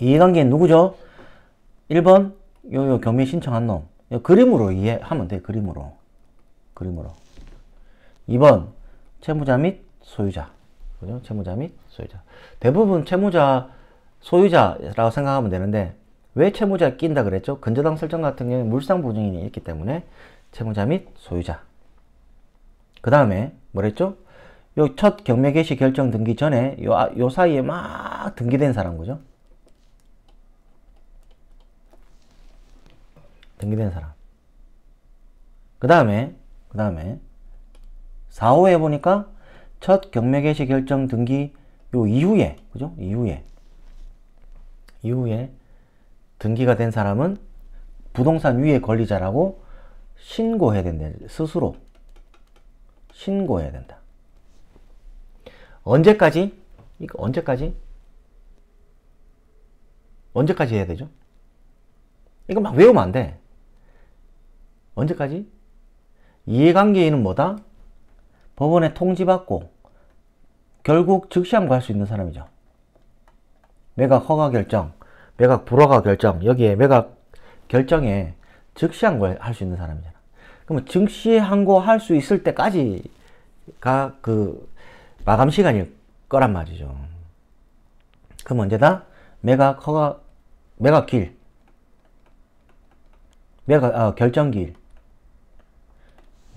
이해관계는 누구죠? 1번 요 경매 신청한 놈. 그림으로 이해하면 돼. 그림으로. 2번 채무자 및 소유자. 그죠? 채무자 및 소유자. 대부분 채무자, 소유자라고 생각하면 되는데 왜 채무자에 낀다 그랬죠? 근저당 설정 같은 경우에 물상보증인이 있기 때문에 채무자 및 소유자. 그 다음에 뭐랬죠? 요 첫 경매 개시 결정 등기 전에 요 사이에 막 등기된 사람, 그죠? 등기된 사람. 그 다음에 4호에 보니까 첫 경매 개시 결정 등기 요 이후에, 그죠? 이후에 등기가 된 사람은 부동산 위의 권리자라고 신고해야 된다. 스스로 신고해야 된다. 언제까지? 이거 언제까지 해야 되죠? 이거 막 외우면 안 돼. 언제까지? 이해관계인은 뭐다? 법원에 통지받고 결국 즉시 항고할 수 있는 사람이죠. 매각 허가 결정, 매각 불허가 결정, 여기에 매각 결정에 즉시 항고할 수 있는 사람이잖아. 그러면 즉시 항고할 수 있을 때까지가 그 마감 시간일 거란 말이죠. 그럼 언제다? 매각 허가, 매각 기일, 결정기일.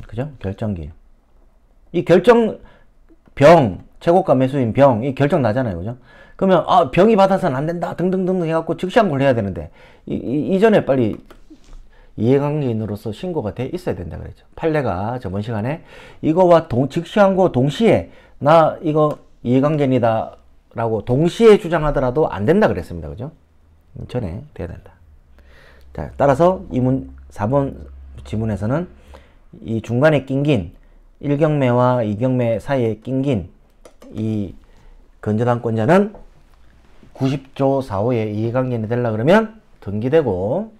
그죠? 결정기일. 이 결정, 최고가 매수인 이 결정 나잖아요. 그죠? 그러면, 병이 받아서는 안 된다. 등등등 해갖고 즉시 항고를 해야 되는데, 이전에 빨리 이해관계인으로서 신고가 돼 있어야 된다 그랬죠. 판례가 저번 시간에 이거와 즉시 항고 동시에, 나 이거 이해관계인이다 라고 동시에 주장하더라도 안 된다 그랬습니다. 그죠? 전에 돼야 된다. 자, 따라서 4번 지문에서는 이 중간에 낑긴 1경매와 2경매 사이에 낑긴 이 근저당권자는 90조 4호의 이해관계인이 되려 그러면 등기되고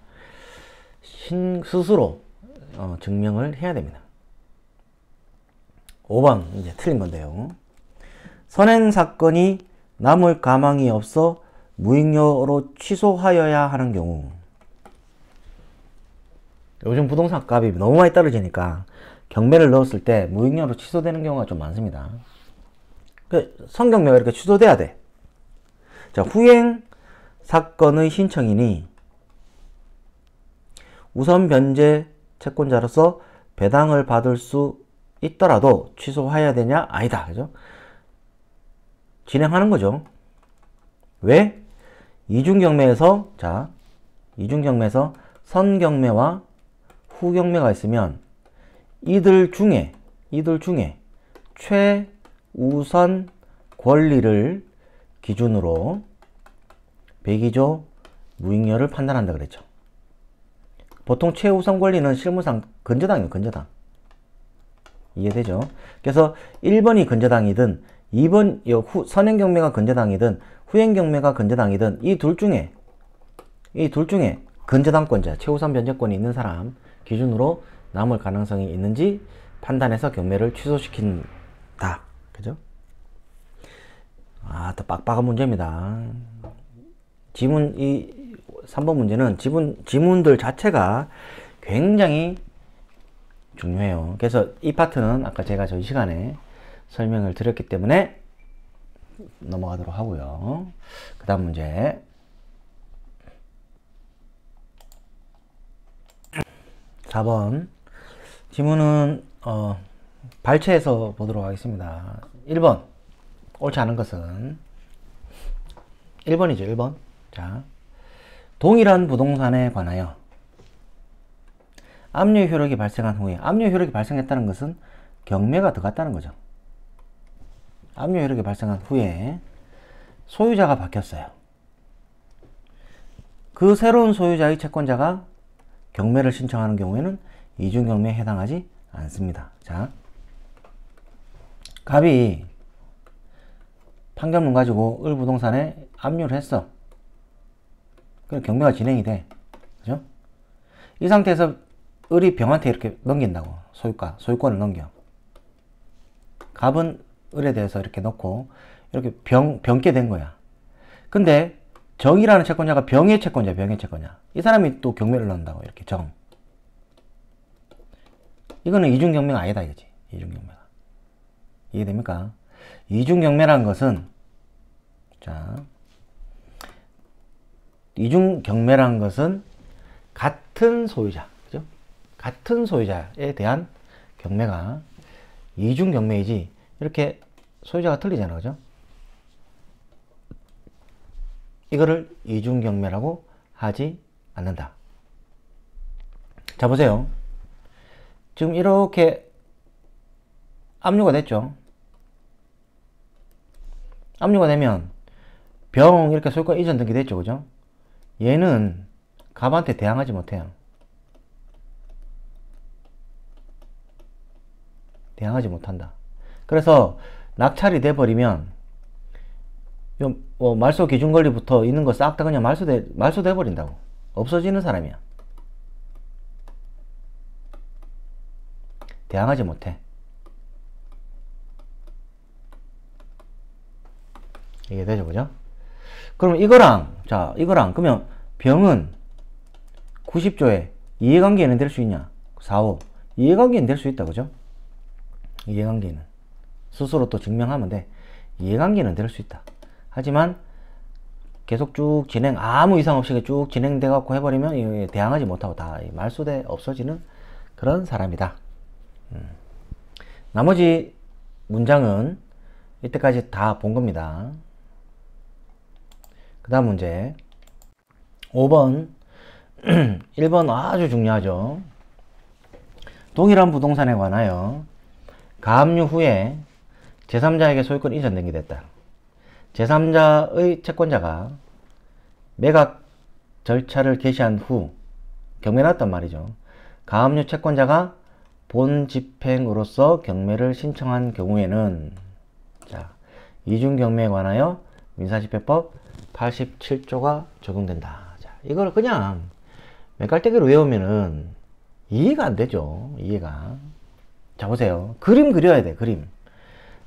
스스로 증명을 해야 됩니다. 5번 이제 틀린 건데요. 선행사건이 남을 가망이 없어 무익료로 취소하여야 하는 경우. 요즘 부동산 값이 너무 많이 떨어지니까 경매를 넣었을 때 무익료로 취소되는 경우가 좀 많습니다. 선경매가 이렇게 취소돼야 돼. 자, 후행 사건의 신청인이 우선 변제 채권자로서 배당을 받을 수 있더라도 취소해야 되냐? 아니다. 그죠? 진행하는 거죠. 왜? 이중경매에서 선경매와 후경매가 있으면 이들 중에 최우선 권리를 기준으로 배기조 무익료를 판단한다 그랬죠. 보통 최우선 권리는 실무상 근저당이에요. 근저당. 이해되죠? 그래서 1번이 근저당이든 2번 선행경매가 근저당이든 후행경매가 근저당이든 이 둘 중에 근저당권자, 최우선 변제권이 있는 사람 기준으로 남을 가능성이 있는지 판단해서 경매를 취소시킨다. 그죠? 또 빡빡한 문제입니다. 이 3번 문제는 지문들 자체가 굉장히 중요해요. 그래서 이 파트는 아까 제가 저희 시간에 설명을 드렸기 때문에 넘어가도록 하고요. 그 다음 문제. (4번) 지문은 발췌해서 보도록 하겠습니다. 1번 옳지 않은 것은 1번이죠. 1번. 자, 동일한 부동산에 관하여 압류 효력이 발생한 후에, 압류 효력이 발생했다는 것은 경매가 들어갔다는 거죠. 압류 효력이 발생한 후에 소유자가 바뀌었어요. 그 새로운 소유자의 채권자가 경매를 신청하는 경우에는 이중경매에 해당하지 않습니다. 자, 갑이 판결문 가지고 을부동산에 압류를 했어. 그럼 경매가 진행이 돼. 그죠? 이 상태에서 을이 병한테 이렇게 넘긴다고. 소유권을 넘겨. 갑은 을에 대해서 이렇게 놓고 이렇게 병게 된 거야. 근데 정이라는 채권자가 병의 채권자, 병의 채권자. 이 사람이 또 경매를 넣는다고, 이렇게 정. 이거는 이중경매가 아니다, 이거지. 이중경매가. 이해됩니까? 이중경매라는 것은, 자, 이중경매라는 것은 같은 소유자, 그죠? 같은 소유자에 대한 경매가 이중경매이지, 이렇게 소유자가 틀리잖아, 그죠? 이거를 이중경매라고 하지 않는다. 자, 보세요. 지금 이렇게 압류가 됐죠. 압류가 되면 병 이렇게 소유권 이전 등기됐죠, 그죠? 얘는 갑한테 대항하지 못해요. 대항하지 못한다. 그래서 낙찰이 돼버리면 말소 기준 권리부터 있는 거 싹 다 그냥 말소돼 버린다고. 없어지는 사람이야. 대항하지 못해. 이게 되죠, 그죠? 그럼 이거랑 그러면 병은 90조에 이해관계는 될 수 있냐? 4호. 이해관계는 될 수 있다, 그죠? 이해관계는. 스스로 또 증명하면 돼. 이해관계는 될 수 있다. 하지만 계속 쭉 아무 이상 없이 쭉 진행돼 갖고 해버리면 대항하지 못하고 다 말소돼 없어지는 그런 사람이다. 나머지 문장은 이때까지 다 본 겁니다. 그 다음 문제 5번 1번 아주 중요하죠. 동일한 부동산에 관하여 가압류 후에 제3자에게 소유권 이전 등기됐다. 제3자의 채권자가 매각 절차를 개시한 후 경매 났단 말이죠. 가압류 채권자가 본 집행으로서 경매를 신청한 경우에는 자, 이중경매에 관하여 민사집행법 87조가 적용된다. 자, 이걸 그냥 맨깔대기로 외우면은 이해가 안 되죠. 이해가. 자, 보세요. 그림 그려야 돼. 그림.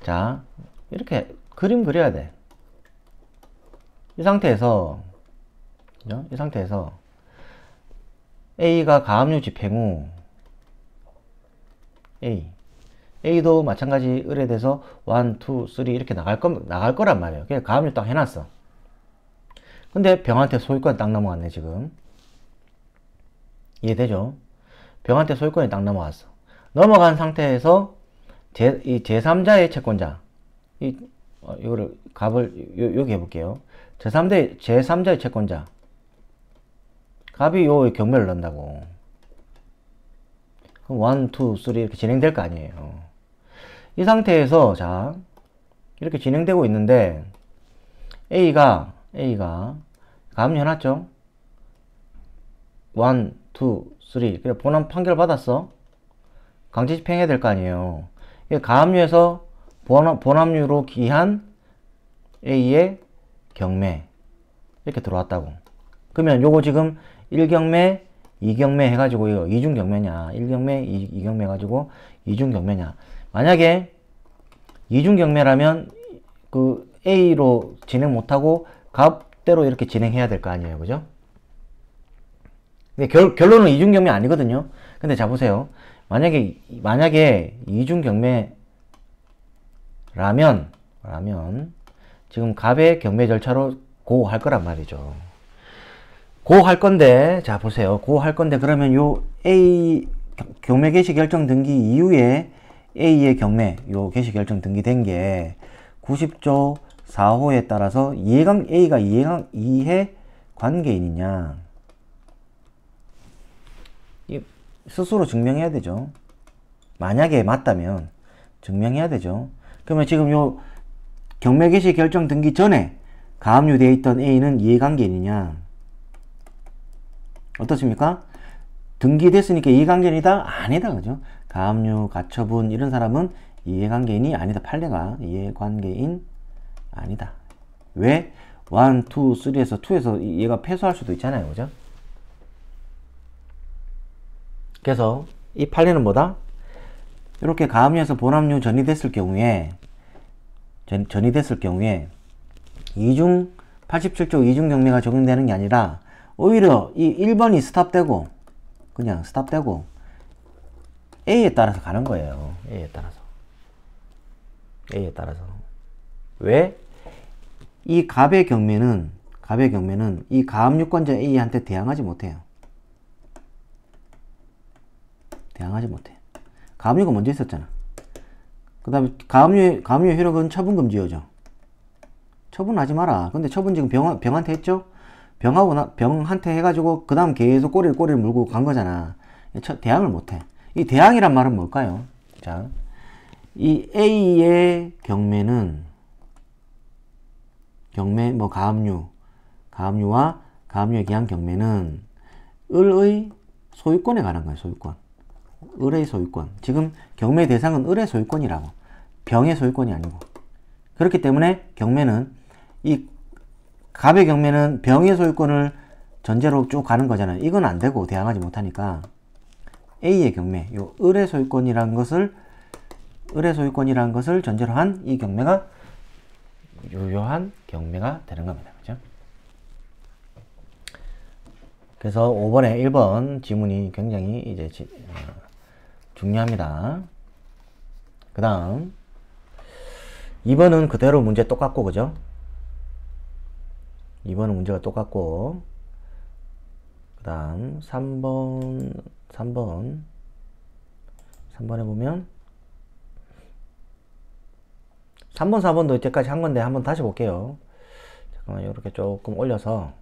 자, 이렇게 그림 그려야 돼. 이 상태에서 A가 가압류 집행 후 A도 마찬가지 의뢰돼서 1, 2, 3 이렇게 나갈 거란 말이에요. 그냥 가압류 딱 해놨어. 근데 병한테 소유권 딱 넘어갔네, 지금. 이해되죠? 병한테 소유권이 딱 넘어갔어. 넘어간 상태에서 이 제3자의 채권자, 이거를 여기 해볼게요. 제3자의 채권자. 갑이 요 경매를 넣는다고. 그럼 1, 2, 3 이렇게 진행될 거 아니에요. 이 상태에서, 자, 이렇게 진행되고 있는데, A가 가압류해놨죠? 1, 2, 3. 그래, 본안 판결 받았어? 강제 집행해야 될 거 아니에요. 가압류에서 본압류로 기한 A의 경매. 이렇게 들어왔다고. 그러면 요거 지금 1경매, 2경매 해가지고 이거 이중경매냐. 1경매, 2경매 해가지고 이중경매냐. 만약에 이중경매라면 그 A로 진행 못하고 갑대로 이렇게 진행해야 될 거 아니에요. 그죠? 근데 결론은 이중경매 아니거든요. 근데 자, 보세요. 만약에 이중경매라면 지금 갑의 경매 절차로 고 할 거란 말이죠. 고 할 건데, 자, 보세요. 고 할 건데, 그러면 요 A 경매 개시 결정 등기 이후에 A의 경매, 요 개시 결정 등기된 게 90조 4호에 따라서 A가 이해 관계인이냐. 스스로 증명해야 되죠. 만약에 맞다면 증명해야 되죠. 그러면 지금 요 경매 개시 결정 등기 전에 가압류되어 있던 A는 이해관계인이냐. 어떻습니까? 등기됐으니까 이해관계인이다? 아니다. 그죠? 가압류, 가처분 이런 사람은 이해관계인이 아니다. 판례가 이해관계인 아니다. 왜? 1, 2, 3에서 2에서 얘가 패소할 수도 있잖아요. 그죠? 그래서 이 판례는 뭐다? 이렇게 가압류에서 본압류 전이됐을 경우에 이중 87조 이중경매가 적용되는 게 아니라 오히려 이 1번이 스탑되고 그냥 스탑되고 A에 따라서 가는 거예요. A에 따라서. 왜? 이 갑의 경매는 이 가압유권자 A한테 대항하지 못해요. 가압류가 먼저 있었잖아. 그 다음에 가압류의 효력은 처분금지어죠. 처분하지 마라. 근데 처분 지금 병한테 했죠? 병한테 해가지고 그 다음 계속 꼬리를 물고 간 거잖아. 대항을 못해. 이 대항이란 말은 뭘까요? 자, 이 A의 경매는 가압류와 가압류에 기한 경매는 을의 소유권에 관한 거예요. 을의 소유권. 지금 경매 대상은 을의 소유권이라고. 병의 소유권이 아니고. 그렇기 때문에 경매는 이 갑의 경매는 병의 소유권을 전제로 쭉 가는 거잖아요. 이건 안 되고 대항하지 못하니까 A의 경매, 요 을의 소유권이라는 것을 전제로 한 이 경매가 유효한 경매가 되는 겁니다. 그죠? 그래서 5번에 1번 지문이 굉장히 이제 중요합니다. 그 다음 2번은 그대로 문제 똑같고, 그죠? 2번은 문제가 똑같고, 그 다음 3번에 보면 3번, 4번도 이때까지 한 건데 한번 다시 볼게요. 잠깐만, 이렇게 조금 올려서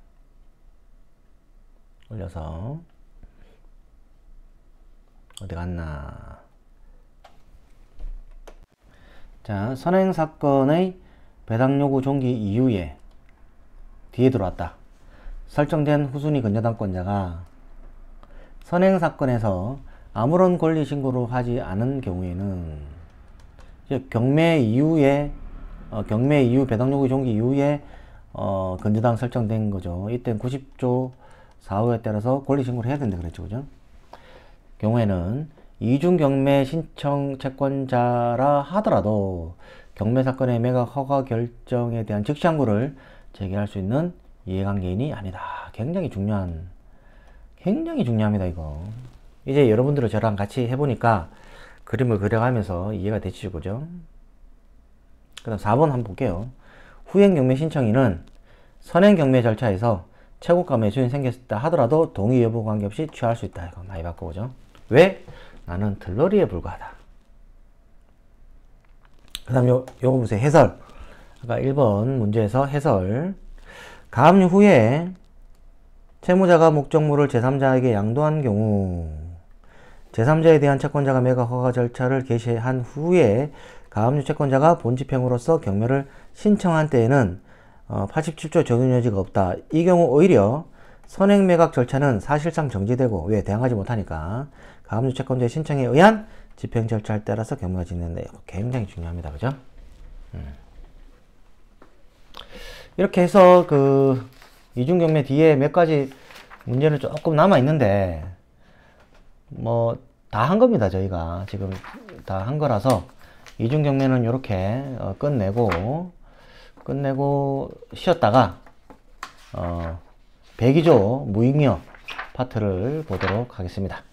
어디 갔나. 자, 선행사건의 배당요구 종기 이후에 뒤에 들어왔다. 설정된 후순위 근저당권자가 선행사건에서 아무런 권리신고를 하지 않은 경우에는 경매 이후 배당요구 종기 이후에 근저당 설정된 거죠. 이때는 90조 4호에 따라서 권리신고를 해야 된다 그랬죠. 그죠? 경우에는 이중경매 신청 채권자라 하더라도 경매사건의 매각 허가 결정에 대한 즉시 항고를 제기할 수 있는 이해관계인이 아니다. 굉장히 중요합니다. 이거 이제 여러분들은 저랑 같이 해보니까 그림을 그려가면서 이해가 되시죠. 그죠? 그 다음 4번 한번 볼게요. 후행경매 신청인은 선행경매 절차에서 최고가 매수인이 생겼다 하더라도 동의 여부 관계없이 취할 수 있다. 이거 많이 바꾸죠. 왜? 나는 들러리에 불과하다. 그 다음 요거 보세요. 해설. 아까 1번 문제에서 해설. 가압류 후에 채무자가 목적물을 제3자에게 양도한 경우 제3자에 대한 채권자가 매각 허가 절차를 개시한 후에 가압류 채권자가 본집행으로서 경매를 신청한 때에는 87조 적용 여지가 없다. 이 경우 오히려 선행매각 절차는 사실상 정지되고, 왜? 대항하지 못하니까 가압류 채권자의 신청에 의한 집행 절차에 따라서 경매가 진행된다. 굉장히 중요합니다. 그죠? 이렇게 해서 그 이중경매 뒤에 몇 가지 문제는 조금 남아 있는데 뭐 다 한 겁니다. 저희가 지금 다 한 거라서 이중경매는 이렇게 끝내고 쉬었다가 102조 무익녀 파트를 보도록 하겠습니다.